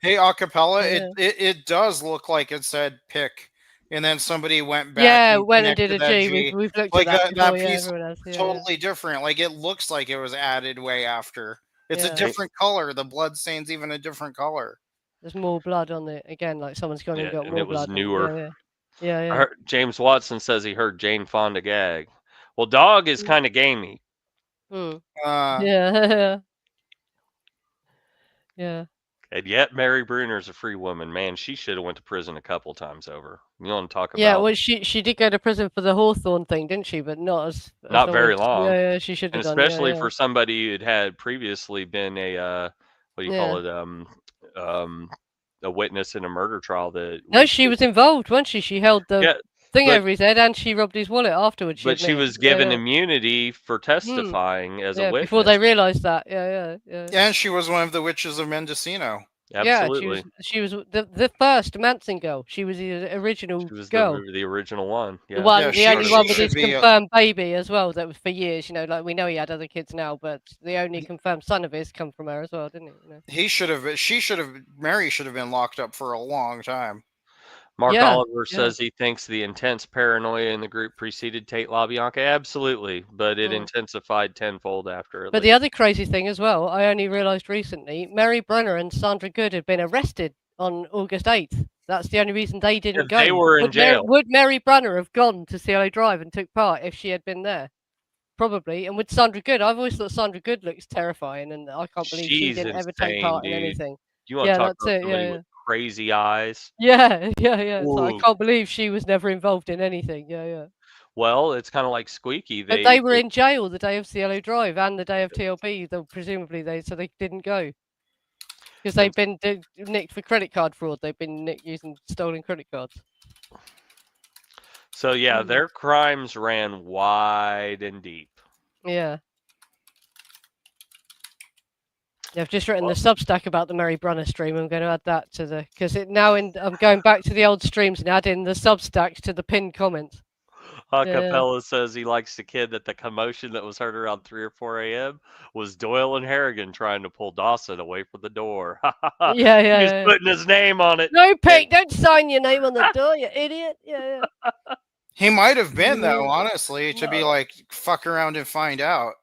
Hey, Acapella, Yeah. it does look like it said pick, and then somebody went back. Yeah, and went and did a connected that G. We've looked like at that that before. piece Everyone has. is totally different. Like it looks like it was added way after. It's a different color. The blood stain's even a different color. There's more blood on it again. Like someone's gone and got and more it was blood. newer. Yeah. I heard James Watson says he heard Jane Fonda gag. Well, dog is kind of gamey. Yeah. Yeah. And yet Mary Bruner's a free woman. Man, she should have went to prison a couple times over. You want to talk about... Yeah, well, she did go to prison for the Hawthorne thing, didn't she? But not as not very long. Yeah, she should have done. Especially for somebody who had previously been a what do you call it? A witness in a murder trial. No, she was involved, wasn't she? She held the thing over his head, and she robbed his wallet afterwards. But she was given immunity for testifying as a witness before they realized that. Yeah. And she was one of the witches of Mendocino. Absolutely. Yeah, she was the first Manson girl. She was the original girl. The original one. Yeah. The only one with his confirmed baby as well. That was for years. Like we know he had other kids now, but the only confirmed son of his come from her as well, didn't he? Mary should have been locked up for a long time. Mark Oliver says he thinks the intense paranoia in the group preceded Tate LaBianca. Absolutely, but it intensified tenfold after. But the other crazy thing as well, I only realised recently, Mary Brenner and Sandra Good had been arrested on August 8th. That's the only reason they didn't go. They were in jail. Would Mary Brenner have gone to CLA Drive and took part if she had been there? Probably. And with Sandra Good, I've always thought Sandra Good looks terrifying, and I can't believe she didn't ever take part in anything. You want to talk about somebody with crazy eyes? Yeah. So I can't believe she was never involved in anything. Yeah. Well, it's kind of like Squeaky. But they were in jail the day of CLO Drive and the day of TLB. Presumably they didn't go because they've been nicked for credit card fraud. They've been nicked using stolen credit cards. So yeah, their crimes ran wide and deep. Yeah. Yeah, I've just written the Substack about the Mary Brunner stream. I'm going to add that to the because I'm going back to the old streams and adding the Substacks to the pinned comments. Acapella says he likes the kid that the commotion that was heard around 3 or 4 a.m. was Doyle and Harrigan trying to pull Dawson away from the door. He's putting his name on it. No, Pete, don't sign your name on the door, you idiot. Yeah. He might have been, though, honestly, to be like, fuck around and find out.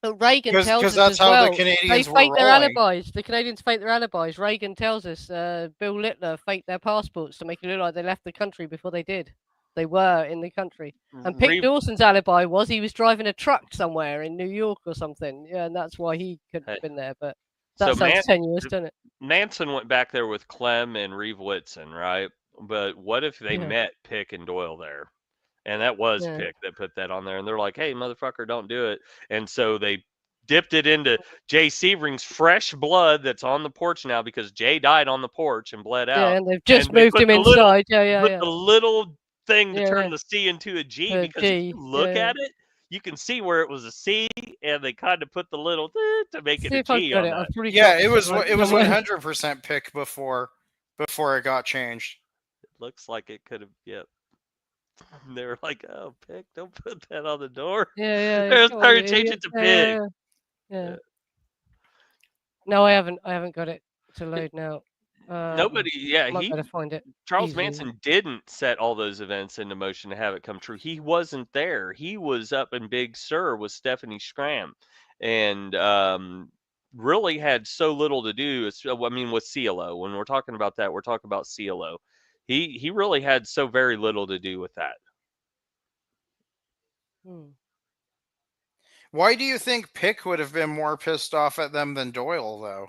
But Reagan tells us because that's how the Canadians they were fake their rolling. alibis. The Canadians fake their alibis. Reagan tells us Bill Littler faked their passports to make it look like they left the country before they did. They were in the country. And Pete Dawson's alibi was he was driving a truck somewhere in New York or something. Yeah, and that's why he couldn't have been there. But that sounds tenuous, doesn't it? Manson went back there with Clem and Reeve Whitson, right? But what if they met Pick and Doyle there? And that was Pick that put that on there. And they're like, hey, motherfucker, don't do it. And so they dipped it into Jay Sebring's fresh blood that's on the porch now because Jay died on the porch and bled out. Yeah, and they've just moved him inside. The little thing to turn the C into a G because if you look at it, you can see where it was a C, and they kind of put the little to make it a G on that. Yeah, it was 100% Pick before it got changed. It looks like it could have, yep. They were like, "Oh, Pick, don't put that on the door." Yeah. They started changing it to Pig. Yeah. No, I haven't got it to load now. Nobody, might better find it. Charles easily. Manson didn't set all those events into motion to have it come true. He wasn't there. He was up in Big Sur with Stephanie Schramm, and really had so little to do. I mean, with CLO. When we're talking about that, we're talking about CLO. He really had so very little to do with that. Why do you think Pick would have been more pissed off at them than Doyle, though?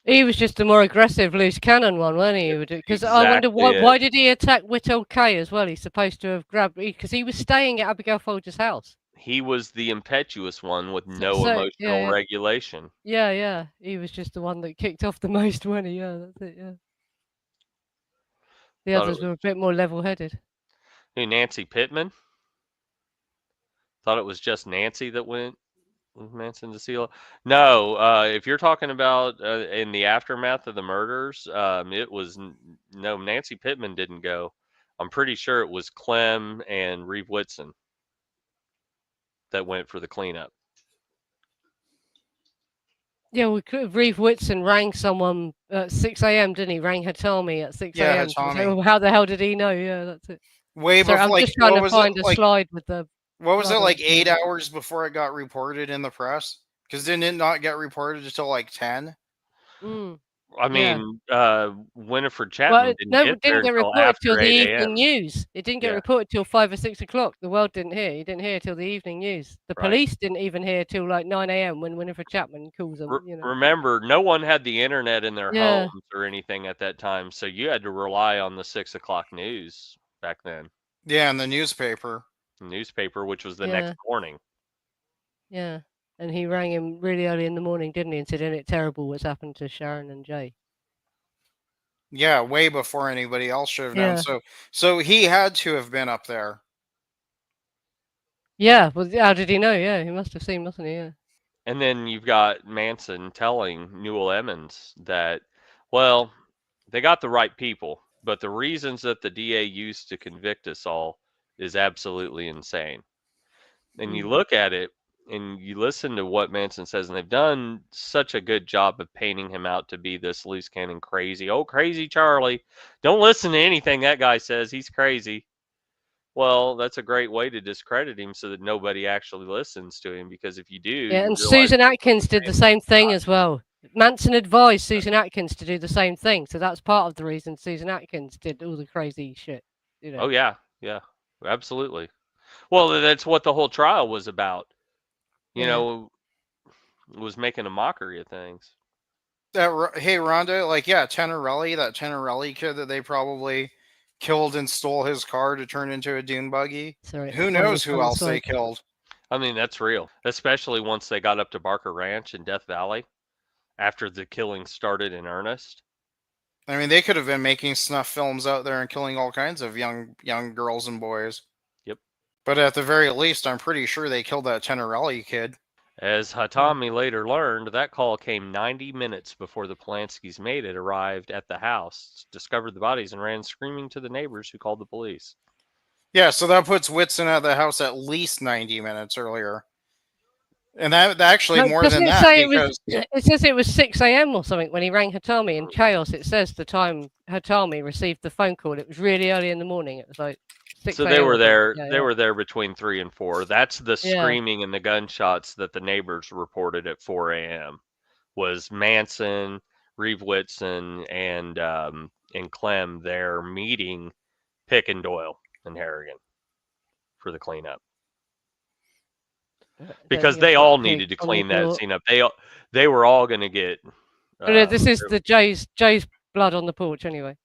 He was just a more aggressive loose cannon one, wasn't he? Because I wonder why did he attack Whittle K as well? He's supposed to have grabbed because he was staying at Abigail Folger's house. He was the impetuous one with no emotional regulation. Yeah. He was just the one that kicked off the most, wasn't he? Yeah, that's it. Yeah. The others were a bit more level-headed. Who, Nancy Pittman? Thought it was just Nancy that went with Manson to CLO. No, if you're talking about in the aftermath of the murders, it was no, Nancy Pittman didn't go. I'm pretty sure it was Clem and Reeve Whitson that went for the cleanup. Yeah, Reeve Whitson rang someone at 6 a.m., didn't he? Rang Hatami at 6 a.m. So how the hell did he know? Yeah, that's it. Way before, I'm just trying to find a slide with the... What was it, like 8 hours before it got reported in the press? Because didn't it not get reported until like 10? I mean, Winifred Chapman didn't get reported till the evening news. It didn't get reported till 5 or 6 o'clock. The world didn't hear. You didn't hear till the evening news. The police didn't even hear till like 9 a.m. when Winifred Chapman calls them. Remember, no one had the internet in their homes or anything at that time, so you had to rely on the 6 o'clock news back then. Yeah, and the newspaper. Which was the next morning. Yeah. And he rang him really early in the morning, didn't he? And said, isn't it terrible what's happened to Sharon and Jay? Yeah, way before anybody else should have known. So he had to have been up there. Yeah, well, how did he know? Yeah, he must have seen, mustn't he? Yeah. And then you've got Manson telling Newell Emmons that, well, they got the right people, but the reasons that the DA used to convict us all is absolutely insane. And you look at it and you listen to what Manson says, and they've done such a good job of painting him out to be this loose cannon crazy. Oh, crazy Charlie. Don't listen to anything that guy says. He's crazy. Well, that's a great way to discredit him so that nobody actually listens to him, because if you do... Yeah, and Susan Atkins did the same thing as well. Manson advised Susan Atkins to do the same thing, so that's part of the reason Susan Atkins did all the crazy shit. Oh, yeah. Absolutely. Well, that's what the whole trial was about. You know, was making a mockery of things. Hey, Rhonda, Tenorelli, that Tenorelli kid that they probably killed and stole his car to turn into a dune buggy. Who knows who else they killed? I mean, that's real, especially once they got up to Barker Ranch in Death Valley after the killing started in earnest. I mean, they could have been making snuff films out there and killing all kinds of young girls and boys. Yep. But at the very least, I'm pretty sure they killed that Tenorelli kid. As Hatami later learned, that call came 90 minutes before the Polanski's maid had arrived at the house, discovered the bodies, and ran screaming to the neighbors who called the police. Yeah, so that puts Whitson at the house at least 90 minutes earlier. And that actually more than that, because it says it was 6 a.m. or something when he rang Hatami in Chaos. It says the time Hatami received the phone call. It was really early in the morning. It was like 6 So a.m. they were there. Yeah, they were there between 3 and 4. That's the Yeah. screaming and the gunshots that the neighbors reported at 4 a.m. was Manson, Reeve Whitson, and Clem there meeting Pick and Doyle and Harrigan for the cleanup. Because they all needed to clean that scene up. They were all going to get. This is the Jay's blood on the porch anyway.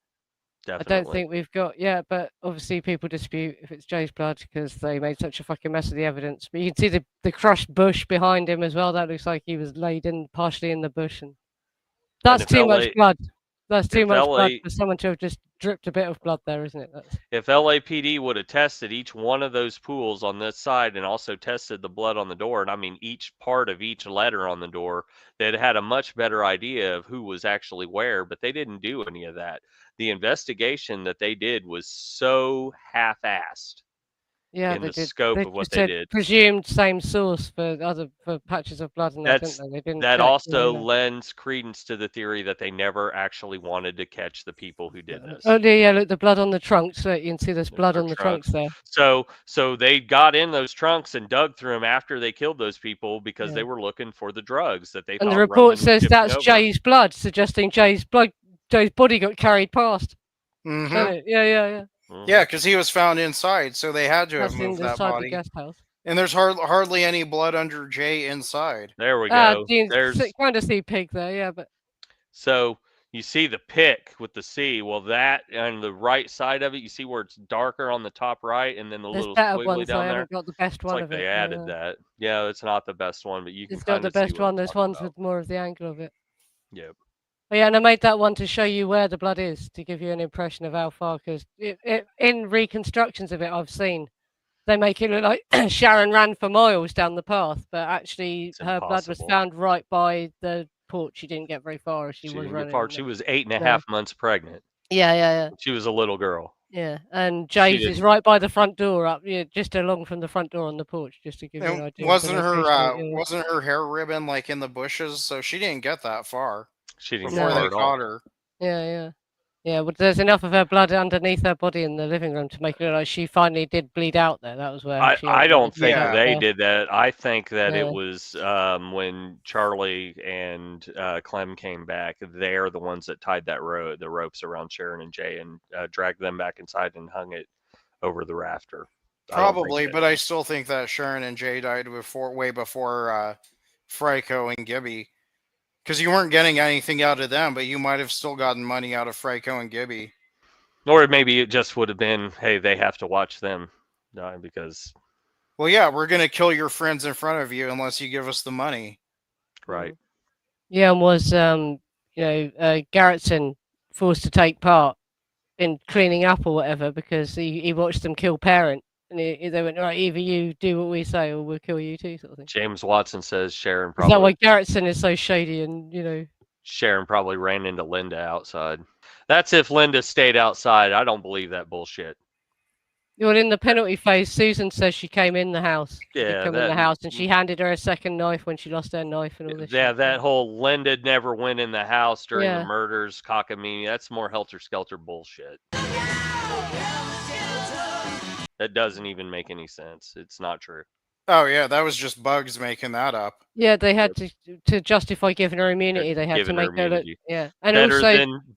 Definitely. I don't think we've got but obviously people dispute if it's Jay's blood because they made such a fucking mess of the evidence. But you can see the crushed bush behind him as well. That looks like he was laid in partially in the bush, and that's too much blood. That's too much blood for someone to have just dripped a bit of blood there, isn't it? If LAPD would have tested each one of those pools on this side and also tested the blood on the door, and I mean each part of each letter on the door, they'd had a much better idea of who was actually where, but they didn't do any of that. The investigation that they did was so half-assed. Yeah, in the scope of what they did. Presumed same source for patches of blood, and that also lends credence to the theory that they never actually wanted to catch the people who did this. Oh yeah, look, the blood on the trunks. You can see there's blood on the trunks there. So they got in those trunks and dug through them after they killed those people because they were looking for the drugs that they. And the report says that's Jay's blood, suggesting Jay's body got carried past. Mm-hmm. Yeah. Yeah, because he was found inside, so they had to have moved that body. The guest house. And there's hardly any blood under Jay inside. There we go. There's kind of see pig there, yeah, but. So you see the pick with the C. Well, that on the right side of it, you see where it's darker on the top right, and then the little squiggly down there. Got the best one it's like of it. They added that. Yeah, it's not the best one, but you can. It's not the best one. There's ones with more of the angle of it. Yep. Oh, yeah, and I made that one to show you where the blood is, to give you an impression of how far, because in reconstructions of it I've seen, they make it look like Sharon ran for miles down the path, but actually her blood was found right by the porch. She didn't get very far. She was running. She was 8.5 months pregnant. Yeah. She was a little girl. Yeah, and Jay's is right by the front door, just along from the front door on the porch, just to give you an idea. Wasn't her hair ribbon like in the bushes? So she didn't get that far. She didn't before they caught her. Yeah. But there's enough of her blood underneath her body in the living room to make it look like she finally did bleed out there. That was where I don't think they did that. I think that it was when Charlie and Clem came back. They're the ones that tied the ropes around Sharon and Jay and dragged them back inside and hung it over the rafter. Probably, but I still think that Sharon and Jay died way before Franco and Gibby. Because you weren't getting anything out of them, but you might have still gotten money out of Franco and Gibby. Or maybe it just would have been, hey, they have to watch them die because... Well, yeah, we're going to kill your friends in front of you unless you give us the money. Right. Yeah, and was, Garrettson forced to take part in cleaning up or whatever because he watched them kill parent. And they went, right, either you do what we say or we'll kill you too, sort of thing. James Watson says Sharon probably... Is that why Garrettson is so shady and, Sharon probably ran into Linda outside. That's if Linda stayed outside. I don't believe that bullshit. Well, in the penalty phase, Susan says she came in the house. Yeah, in the house, and she handed her a second knife when she lost her knife and all this. Yeah, shit. That whole Linda never went in the house during the murders, cockamamie. That's more Helter-Skelter bullshit. That doesn't even make any sense. It's not true. Oh yeah, that was just Bugs making that up. Yeah, they had to justify giving her immunity. They had to make her look. Yeah, and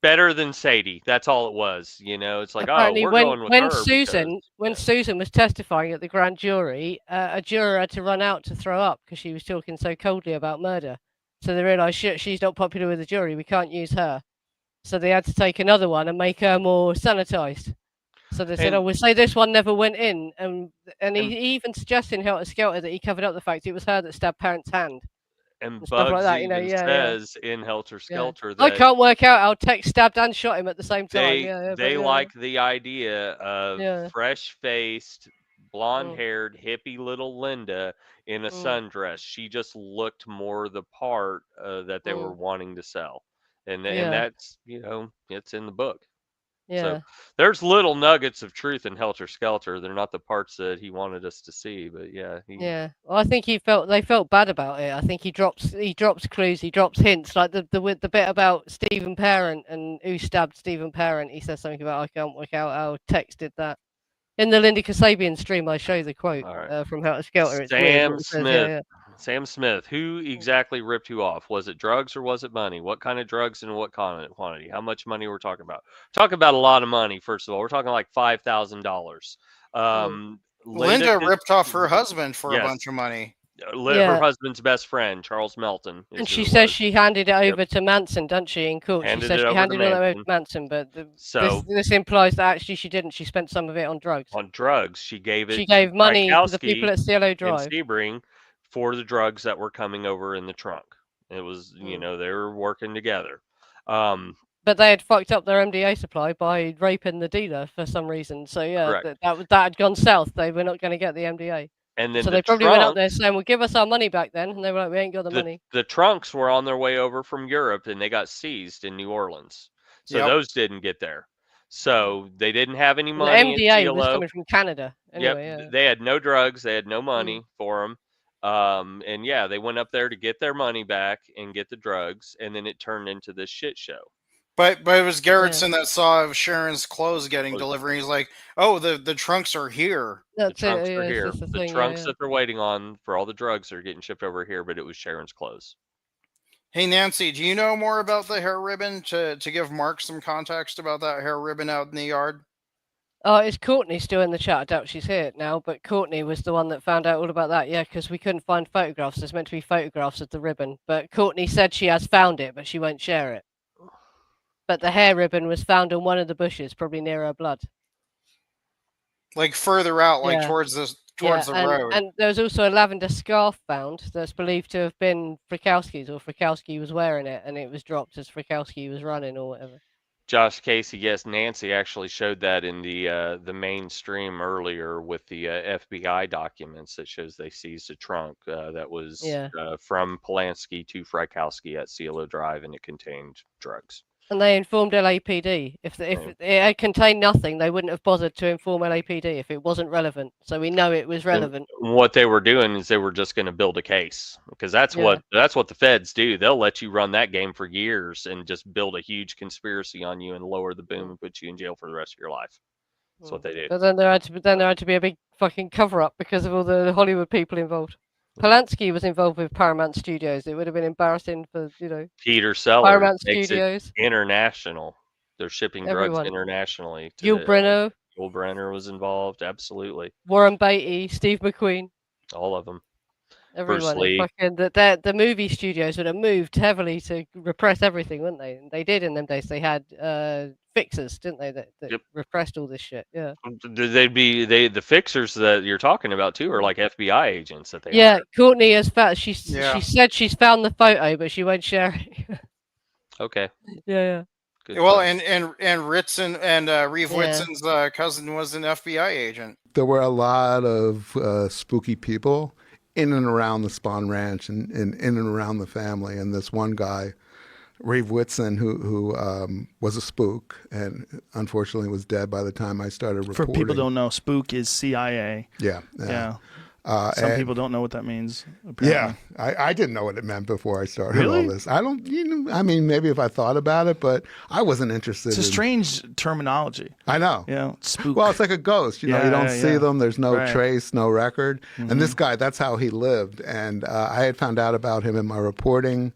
better than Sadie. That's all it was. It's like apparently we're going with her. When Susan was testifying at the grand jury, a juror had to run out to throw up because she was talking so coldly about murder. So they realised she's not popular with the jury. We can't use her. So they had to take another one and make her more sanitized. So they said, we'll say this one never went in. And he even suggested in Helter-Skelter that he covered up the fact it was her that stabbed Parent's hand. And Bugs like that, even says in Helter-Skelter that... I can't work out how Tex stabbed and shot him at the same time. They like the idea of fresh-faced blonde-haired, hippie little Linda in a sundress. She just looked more the part that they were wanting to sell. And that's, it's in the book. So there's little nuggets of truth in Helter-Skelter. They're not the parts that he wanted us to see, but yeah. Well, I think they felt bad about it. I think he drops clues, he drops hints, like the bit about Stephen Parent and who stabbed Stephen Parent. He says something about, I can't work out how Tex did that. In the Linda Kasabian stream, I show the quote from Helter-Skelter. It's Sam weird. Smith. Sam Smith. Who exactly ripped who off? Was it drugs or was it money? What kind of drugs and what quantity? How much money we're talking about? Talking about a lot of money. First of all, we're talking like $5,000. Linda ripped off her husband for a bunch of money. Her husband's best friend, Charles Melton. And she says she handed it over to Manson, doesn't she, in court? She says she handed it over to Manson, but this implies that actually she didn't. She spent some of it on drugs. On drugs. She gave money to the people at Cielo Drive. Sebring for the drugs that were coming over in the trunk. It was, they were working together. But they had fucked up their MDA supply by raping the dealer for some reason. So that had gone south. They were not going to get the MDA. And then so they probably went up there saying, well, give us our money back then. And they were like, we ain't got the money. The trunks were on their way over from Europe and they got seized in New Orleans. So those didn't get there. So they didn't have any money. The MDA was coming from Canada. Anyway, they had no drugs. They had no money for them. And they went up there to get their money back and get the drugs. And then it turned into this shit show. But it was Gerritsen that saw Sharon's clothes getting delivered. He's like, "Oh, the trunks are here. The trunks are here. The trunks that they're waiting on for all the drugs are getting shipped over here." But it was Sharon's clothes. Hey Nancy, do you know more about the hair ribbon to give Mark some context about that hair ribbon out in the yard? Oh, it's Courtney still in the chat. I doubt she's here now, but Courtney was the one that found out all about that. Yeah, because we couldn't find photographs. There's meant to be photographs of the ribbon, but Courtney said she has found it, but she won't share it. But the hair ribbon was found in one of the bushes, probably near her blood. Like further out, towards the road. And there was also a lavender scarf found that's believed to have been Frykowski's, or Frykowski was wearing it, and it was dropped as Frykowski was running or whatever. Josh Casey, yes, Nancy actually showed that in the mainstream earlier with the FBI documents that shows they seized a trunk that was from Polanski to Frykowski at Cielo Drive, and it contained drugs. And they informed LAPD. If it had contained nothing, they wouldn't have bothered to inform LAPD if it wasn't relevant. So we know it was relevant. And what they were doing is they were just going to build a case, because that's what the feds do. They'll let you run that game for years and just build a huge conspiracy on you and lower the boom and put you in jail for the rest of your life. That's what they do. But then there had to be a big fucking cover up because of all the Hollywood people involved. Polanski was involved with Paramount Studios. It would have been embarrassing for, Peter Sellers Paramount makes Studios. It international. They're shipping drugs internationally. Yul Brynner. Yul Brynner was involved. Absolutely. Warren Beatty, Steve McQueen. All of them. Everyone. The movie studios would have moved heavily to repress everything, wouldn't they? And they did in them days. They had fixers, didn't they? That repressed all this shit. Yeah. The fixers that you're talking about too are like FBI agents that they. Yeah, hired. Courtney has found. She said she's found the photo, but she won't share it. Okay. Yeah. Good well, stuff. and Ritson and Reeve Whitson's cousin was an FBI agent. There were a lot of spooky people in and around the Spahn Ranch and in and around the family. And this one guy, Reeve Whitson, who was a spook and unfortunately was dead by the time I started reporting. For people who don't know, spook is CIA. Yeah. Some people don't know what that means. Apparently. Yeah, I didn't know what it meant before I started all this. I don't, I mean, maybe if I thought about it, but I wasn't interested. It's a strange terminology. I know. Yeah, spook. Well, it's like a ghost. You don't see them. There's no trace, no record. Mm-hmm. And this guy, that's how he lived. And I had found out about him in my reporting.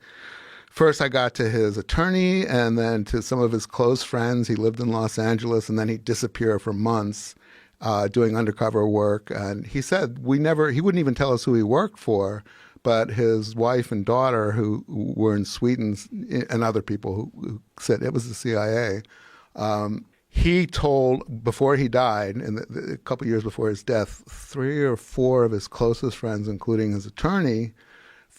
First, I got to his attorney and then to some of his close friends. He lived in Los Angeles, and then he'd disappear for months. Doing undercover work, and he said he wouldn't even tell us who he worked for, but his wife and daughter who were in Sweden and other people who said it was the CIA. He told, before he died, a couple of years before his death, 3 or 4 of his closest friends, including his attorney,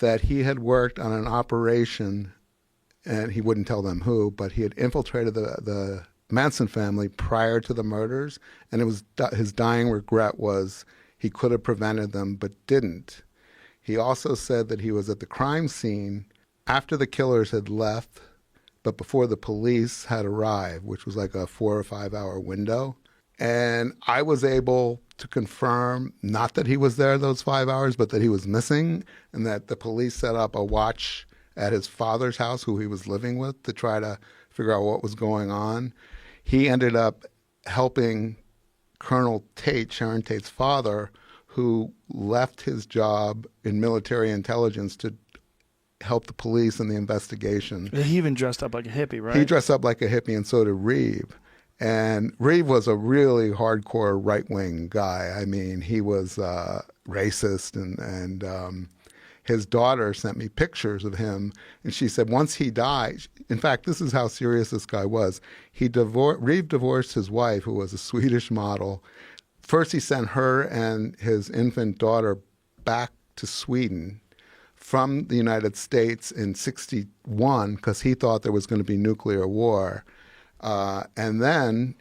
that he had worked on an operation, and he wouldn't tell them who, but he had infiltrated the Manson family prior to the murders, and it was his dying regret was he could have prevented them but didn't. He also said that he was at the crime scene after the killers had left, but before the police had arrived, which was like a 4 or 5 hour window. And I was able to confirm, not that he was there those 5 hours, but that he was missing, and that the police set up a watch at his father's house, who he was living with, to try to figure out what was going on. He ended up helping Colonel Tate, Sharon Tate's father, who left his job in military intelligence to help the police in the investigation. He even dressed up like a hippie, right? He dressed up like a hippie, and so did Reeve. And Reeve was a really hardcore right-wing guy. I mean, he was racist, and his daughter sent me pictures of him, and she said once he died, in fact, this is how serious this guy was. Reeve divorced his wife, who was a Swedish model. First, he sent her and his infant daughter back to Sweden from the United States in '61 because he thought there was going to be nuclear war. And then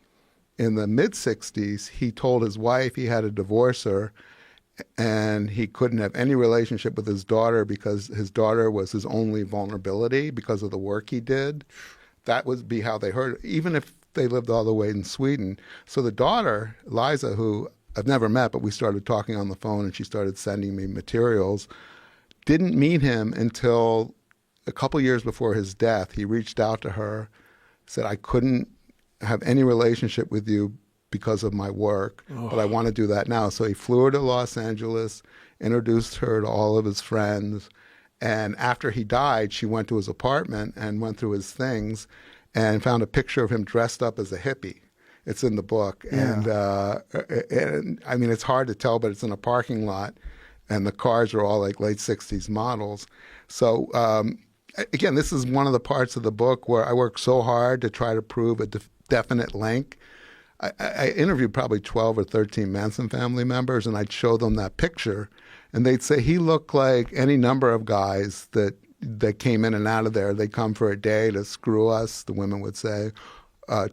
in the mid-'60s, he told his wife he had to divorce her and he couldn't have any relationship with his daughter because his daughter was his only vulnerability because of the work he did. That would be how they heard it, even if they lived all the way in Sweden. So the daughter, Liza, who I've never met, but we started talking on the phone and she started sending me materials, didn't meet him until a couple years before his death. He reached out to her, said, I couldn't have any relationship with you because of my work, but I want to do that now. So he flew her to Los Angeles, introduced her to all of his friends, and after he died, she went to his apartment and went through his things and found a picture of him dressed up as a hippie. It's in the book. Yeah. And I mean, it's hard to tell, but it's in a parking lot, and the cars are all like late 60s models. So again, this is one of the parts of the book where I work so hard to try to prove a definite link. I interviewed probably 12 or 13 Manson family members, and I'd show them that picture, and they'd say he looked like any number of guys that came in and out of there. They'd come for a day to screw us, the women would say.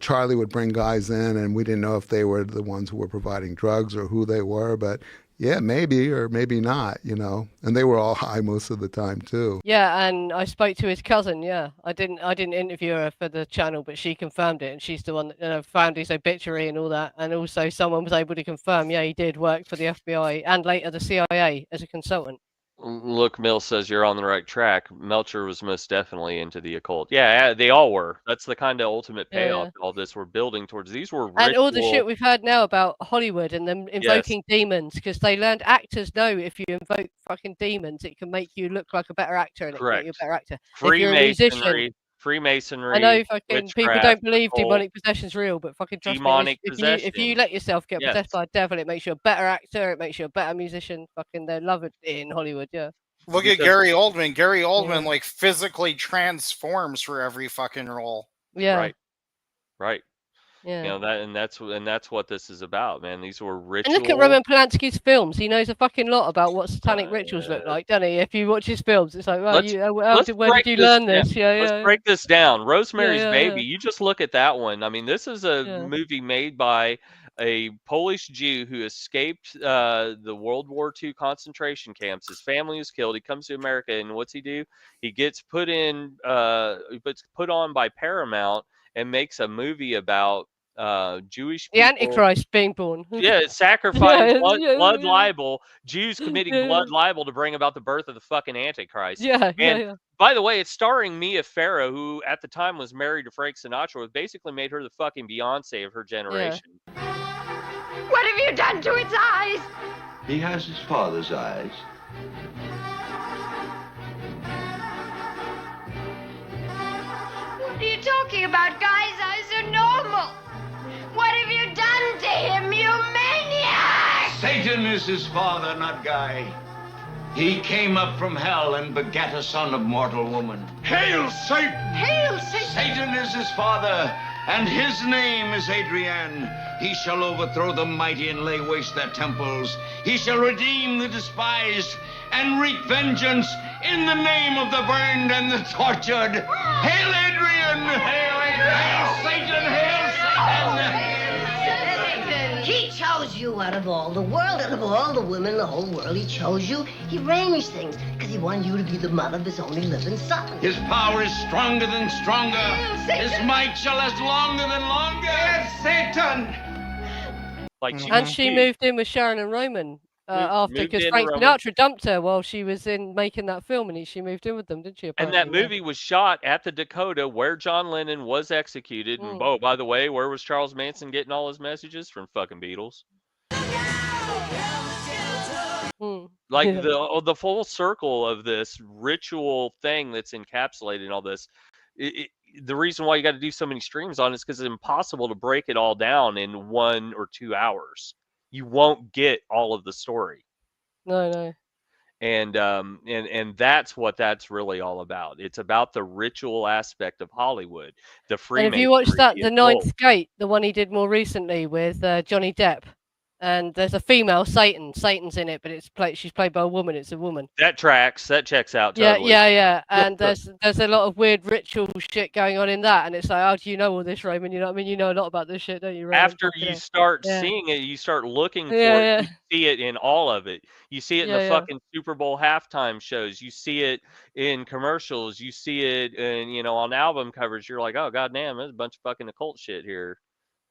Charlie would bring guys in, and we didn't know if they were the ones who were providing drugs or who they were, but yeah, maybe or maybe not, you know. And they were all high most of the time too. Yeah, and I spoke to his cousin. Yeah, I didn't interview her for the channel, but she confirmed it, and she's the one that found his obituary and all that. And also, someone was able to confirm, yeah, he did work for the FBI and later the CIA as a consultant. Look, Mill says you're on the right track. Melcher was most definitely into the occult. Yeah, they all were. That's the kind of ultimate payoff all this we're building towards. These were ritual... And all the shit we've heard now about Hollywood and them invoking demons, because they learned actors know if you invoke fucking demons, it can make you look like a better actor and it can make you a better actor. Freemasonry. I know fucking witchcraft, people don't believe demonic possession's real, but fucking trust demonic me, possession. if you let yourself get possessed by a devil, it makes you a better actor, it makes you a better musician. Fucking they love it in Hollywood, yeah. Look at Gary Oldman. Gary Oldman like physically transforms for every fucking role. Yeah. Right. Yeah. You know that's what this is about, man. These were rituals. And look at Roman Polanski's films. He knows a fucking lot about what satanic rituals look like, doesn't he? If you watch his films, it's like, well, where did you learn this? Let's break this down. Rosemary's Baby. You just look at that one. I mean, this is a movie made by a Polish Jew who escaped the World War II concentration camps. His family was killed. He comes to America, and what's he do? He gets put on by Paramount and makes a movie about Jewish people. The Antichrist being born. Yeah, sacrifice, blood libel, Jews committing blood libel to bring about the birth of the fucking Antichrist. By the way, it's starring Mia Farrow, who at the time was married to Frank Sinatra, who basically made her the fucking Beyonce of her generation. What have you done to its eyes? He has his father's eyes. What are you talking about? Guy's eyes are normal. What have you done to him, you maniac? Satan is his father, not Guy. He came up from hell and begat a son of mortal woman. Hail, Satan! Hail, Satan! Satan is his father, and his name is Adrian. He shall overthrow the mighty and lay waste their temples. He shall redeem the despised and wreak vengeance in the name of the burned and the tortured. Hail, Adrian! Hail, Adrian! Hail, Satan! Hail, Satan! He chose you out of all the world, out of all the women in the whole world. He chose you. He arranged things because he wanted you to be the mother of his only living son. His power is stronger than stronger. His might shall last longer than longer. Yes, Satan! Like she moved in with Sharon and Roman after, because Frank Sinatra dumped her while she was in making that film, and she moved in with them, didn't she? And that movie was shot at the Dakota where John Lennon was executed. And by the way, where was Charles Manson getting all his messages? From fucking Beatles. Like the full circle of this ritual thing that's encapsulated in all this. The reason why you got to do so many streams on it is because it's impossible to break it all down in 1 or 2 hours. You won't get all of the story. No. And that's what that's really all about. It's about the ritual aspect of Hollywood. The Freemasonry. And if you watched that, The Ninth Gate, the one he did more recently with Johnny Depp, and there's a female Satan. Satan's in it, but she's played by a woman. It's a woman. That tracks. That checks out totally. Yeah. And there's a lot of weird ritual shit going on in that, and it's like, how do you know all this, Roman? You know what I mean? You know a lot about this shit, don't you, Roman? After you start seeing it, you start looking for it. You see it in all of it. You see it in the fucking Super Bowl halftime shows. You see it in commercials. You see it in, on album covers. You're like, oh, goddamn, there's a bunch of fucking occult shit here.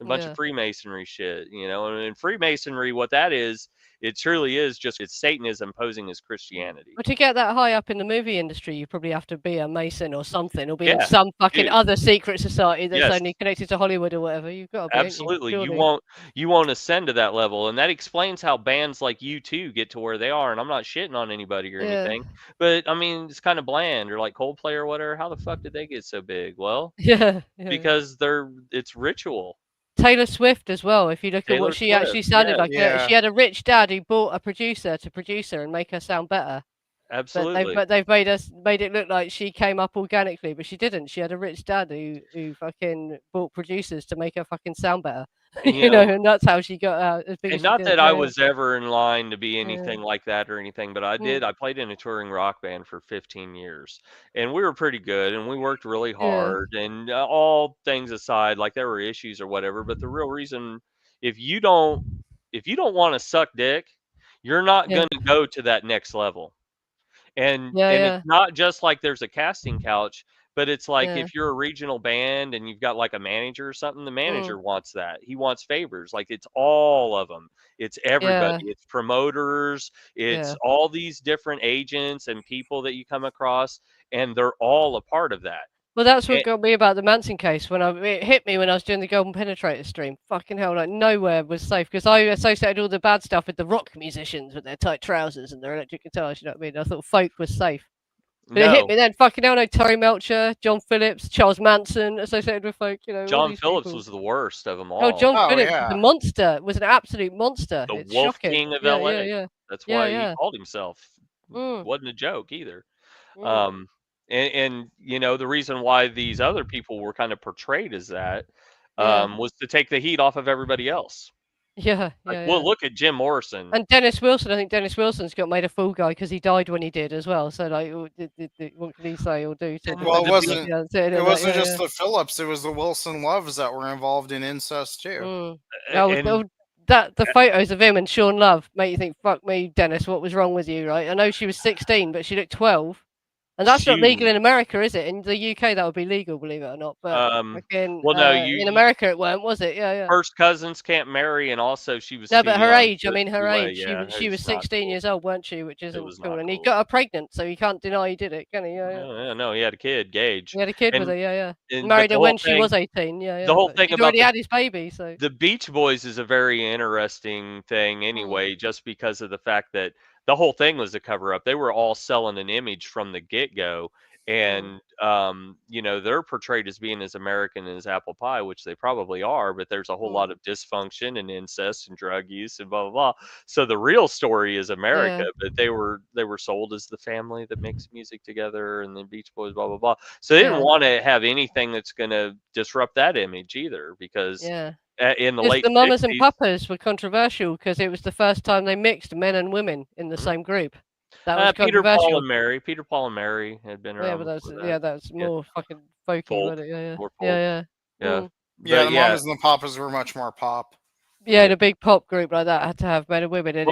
A bunch of Freemasonry shit, and Freemasonry, what that is, it truly is it's Satanism posing as Christianity. But to get that high up in the movie industry, you probably have to be a Mason or something, or be in some fucking other secret society that's only connected to Hollywood or whatever. You've got to be. Absolutely. You won't ascend to that level. And that explains how bands like U2 get to where they are. And I'm not shitting on anybody or anything, but I mean, it's kind of bland, or like Coldplay or whatever. How the fuck did they get so big? Well, because it's ritual. Taylor Swift as well. If you look at what she actually sounded like, she had a rich dad who bought a producer to produce her and make her sound better. Absolutely. But they've made it look like she came up organically, but she didn't. She had a rich dad who fucking bought producers to make her fucking sound better. And that's how she got as big. And not that I was ever in line to be anything like that or anything, but I did. I played in a touring rock band for 15 years, and we were pretty good, and we worked really hard. And all things aside, like there were issues or whatever, but the real reason, if you don't want to suck dick, you're not going to go to that next level. And it's not just like there's a casting couch. But it's like if you're a regional band and you've got like a manager or something, the manager wants that. He wants favors. Like it's all of them. It's everybody. It's promoters. It's all these different agents and people that you come across, and they're all a part of that. Well, that's what got me about the Manson case. It hit me when I was doing the Golden Penetrator stream. Fucking hell, like nowhere was safe, because I associated all the bad stuff with the rock musicians with their tight trousers and their electric guitars. You know what I mean? I thought folk was safe. But it hit me then. Fucking hell, no. Terry Melcher, John Phillips, Charles Manson associated with folk. John Phillips was the worst of them all. Oh, John Phillips was a monster. Was an absolute monster. The it's Wolf shocking. King of LA. That's why he called himself. Wasn't a joke either. And the reason why these other people were kind of portrayed as that was to take the heat off of everybody else. Well, look at Jim Morrison and Dennis Wilson. I think Dennis Wilson's got made a fool guy because he died when he did as well. So like, what can he say or do? Well, it wasn't just the Phillips; it was the Wilson Loves that were involved in incest too. The photos of him and Sean Love make you think, "Fuck me, Dennis, what was wrong with you?" Right? I know she was 16, but she looked 12. And that's not legal in America, is it? In the UK, that would be legal, believe it or not. But in America, it weren't, was it? Yeah. First cousins can't marry, and also she was. No, but her age. I mean, her age. She was 16 years old, weren't she? Which isn't cool. And he got her pregnant, so you can't deny he did it, can he? No, he had a kid, Gage. He had a kid with her. He married her when she was 18. The whole thing about already had his baby. So the Beach Boys is a very interesting thing, anyway, just because of the fact that the whole thing was a cover up. They were all selling an image from the get-go. And, they're portrayed as being as American as apple pie, which they probably are, but there's a whole lot of dysfunction and incest and drug use and blah, blah, blah. So the real story is America, but they were sold as the family that makes music together and the Beach Boys, blah, blah, blah. So they didn't want to have anything that's going to disrupt that image either, because in the late the Mamas 60s, and Papas were controversial because it was the first time they mixed men and women in the same group. That was Peter, controversial. Paul and Mary had been around. But that's more fucking folky, wasn't it? More folk. Yeah. The Mamas and the Papas were much more pop. Yeah, in a big pop group like that, had to have men and women. And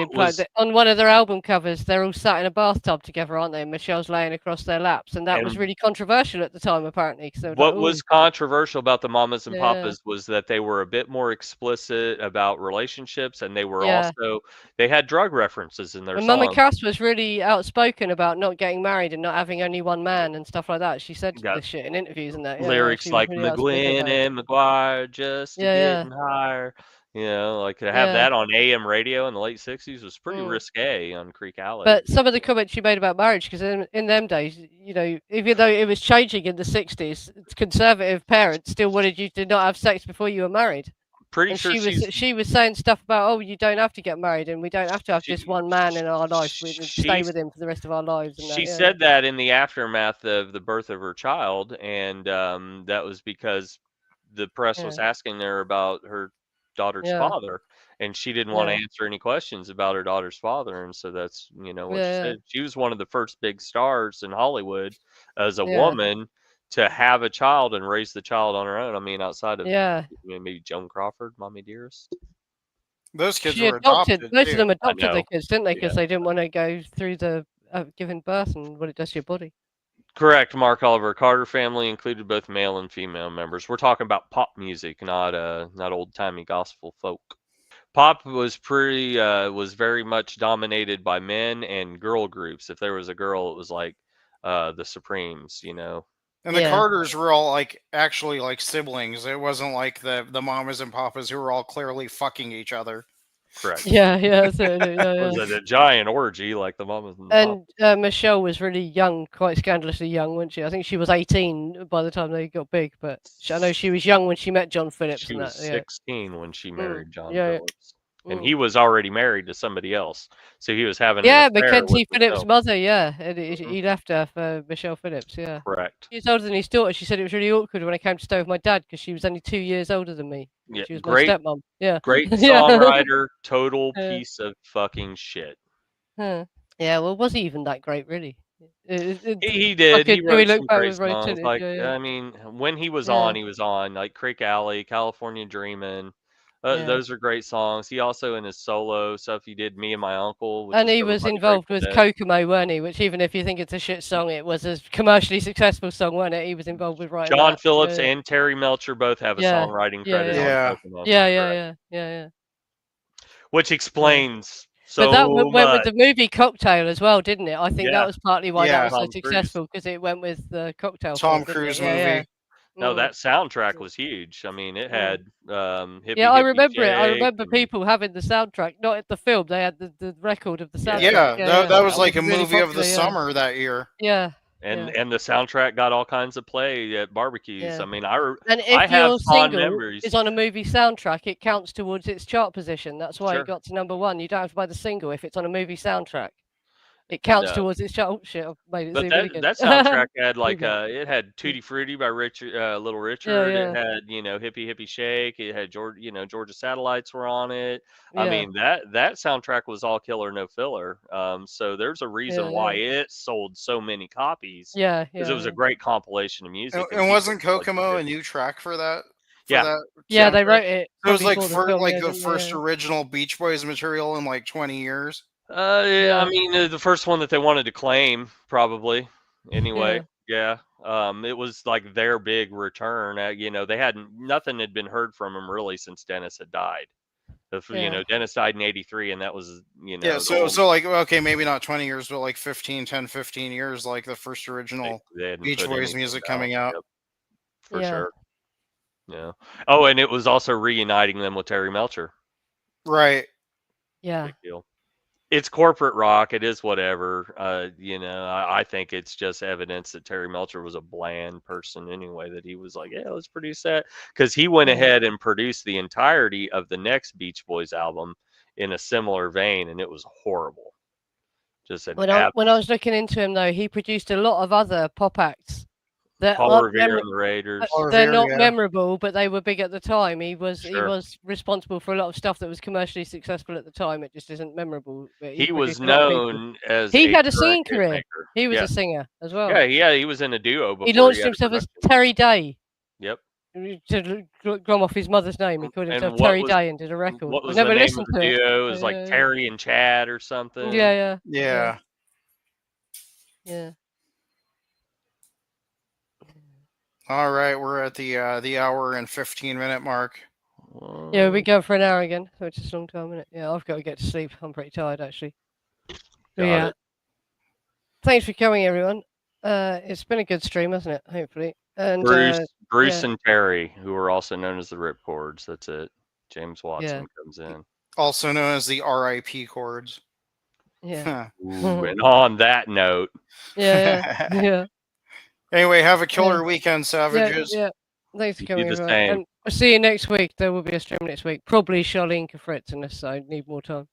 on one of their album covers, they're all sat in a bathtub together, aren't they? And Michelle's laying across their laps, and that was really controversial at the time, apparently. What was controversial about the Mamas and Papas was that they were a bit more explicit about relationships, and they were also they had drug references in their songs. And Mama Cass was really outspoken about not getting married and not having only one man and stuff like that. She said this shit in interviews and that. Lyrics like really McGuinn and McGuire just getting higher. You know, like to have that on AM radio in the late 60s was pretty risque on Creek Alley. But some of the comments she made about marriage, because in them days, you know, even though it was changing in the 60s, conservative parents still wanted you to not have sex before you were married. Pretty sure she was saying stuff about, oh, you don't have to get married and we don't have to have just one man in our life. We can stay with him for the rest of our lives. And she said that in the aftermath of the birth of her child, and that was because the press was asking her about her daughter's father, and she didn't want to answer any questions about her daughter's father, and so that's what she said. She was one of the first big stars in Hollywood as a woman to have a child and raise the child on her own. I mean, outside of maybe Joan Crawford, Mommy Dearest. Those kids were adopted. Most of them adopted their kids, didn't they? Because they didn't want to go through the giving birth and what it does to your body. Correct, Mark Oliver. Carter family included both male and female members. We're talking about pop music, not old-timey gospel folk. Pop was very much dominated by men and girl groups. If there was a girl, it was like the Supremes, you know. And the Carters were all actually siblings. It wasn't like the Mamas and Papas who were all clearly fucking each other. Correct. Yeah. It was a giant orgy like the Mamas and Papas. Michelle was really young, quite scandalously young, wasn't she? I think she was 18 by the time they got big, but I know she was young when she met John Phillips. She was 16 when she married John Phillips. And he was already married to somebody else, so he was having an affair Mackenzie with Phillips' mother. And he left her for Michelle Phillips. Yeah, correct. He's older than his daughter. She said it was really awkward when I came to stay with my dad because she was only 2 years older than me. Yeah, she was great, my stepmom. Yeah, great songwriter. Total piece of fucking shit. Yeah, well, was he even that great, really? He did. He wrote some great songs. I mean, when he was on, like Creek Alley, California Dreamin'. Those are great songs. He also, in his solo stuff, he did Me and My Uncle. And he was involved with Kokomo, weren't he? Which, even if you think it's a shit song, it was a commercially successful song, wasn't it? He was involved with writing John Phillips and Terry Melcher both have a songwriting credit on Kokomo. Yeah. Which explains so but that much. went with the movie Cocktail as well, didn't it? I think that was partly why that was so successful, because it went with the Cocktail. Tom Cruise movie. No, that soundtrack was huge. I mean, it had hippie, I remember hippie it. I remember people having the soundtrack, not at the film. They had the record of the soundtrack. Yeah, that was like a movie of the summer that year. Yeah. And the soundtrack got all kinds of play at barbecues. I mean, and if I have your fond single memories. is on a movie soundtrack, it counts towards its chart position. That's why it got to #1. You don't have to buy the single if it's on a movie soundtrack. It counts towards its chart. Oh, shit, I've made it. But that soundtrack had it had Tutti Frutti by Little Richard. It had Hippie Hippie Shake. It had Georgia Satellites were on it. I mean that soundtrack was all killer, no filler. So there's a reason why it sold so many copies. Because it was a great compilation of music. And wasn't Kokomo a new track for that? They wrote it. It was like the first original Beach Boys material in like 20 years. I mean, the first one that they wanted to claim, probably. Anyway, it was like their big return. Nothing had been heard from him really since Dennis had died. Dennis died in '83, and that was So like, okay, maybe not 20 years, but like 10, 15 years, like the first original Beach Boys music coming out. Yep, for sure. Yeah. Oh, and it was also reuniting them with Terry Melcher. Right. Yeah. Big deal. It's corporate rock. It is whatever. I think it's just evidence that Terry Melcher was a bland person anyway, that he was like, yeah, let's produce that. Because he went ahead and produced the entirety of the next Beach Boys album in a similar vein, and it was horrible. When I was looking into him, though, he produced a lot of other pop acts. Paul Revere and the Raiders. They're not memorable, but they were big at the time. He was responsible for a lot of stuff that was commercially successful at the time. It just isn't memorable. He was known as he had a singing career. He was a singer as well. Yeah, he was in a duo before. He launched himself as Terry Day. Yep. to glom off his mother's name. He called himself And Terry Day and did a record. What was I the never name listened of the to it. duo? It was like Terry and Chad or something. Yeah. All right, we're at the hour and 15-minute mark. Yeah, we go for an hour again, which is a long time, isn't it? Yeah, I've got to get to sleep. I'm pretty tired, actually. Got it. Thanks for coming, everyone. It's been a good stream, hasn't it? Hopefully. And Bruce and Terry, who are also known as the Ripcords. That's it. James Watson comes in. Also known as the RIP chords. Yeah. Ooh, and on that note. Yeah. Anyway, have a killer weekend, savages. Yeah. Thanks for coming, the everyone. same. And I'll see you next week. There will be a stream next week. Probably Charlene Kafritz, unless I need more time.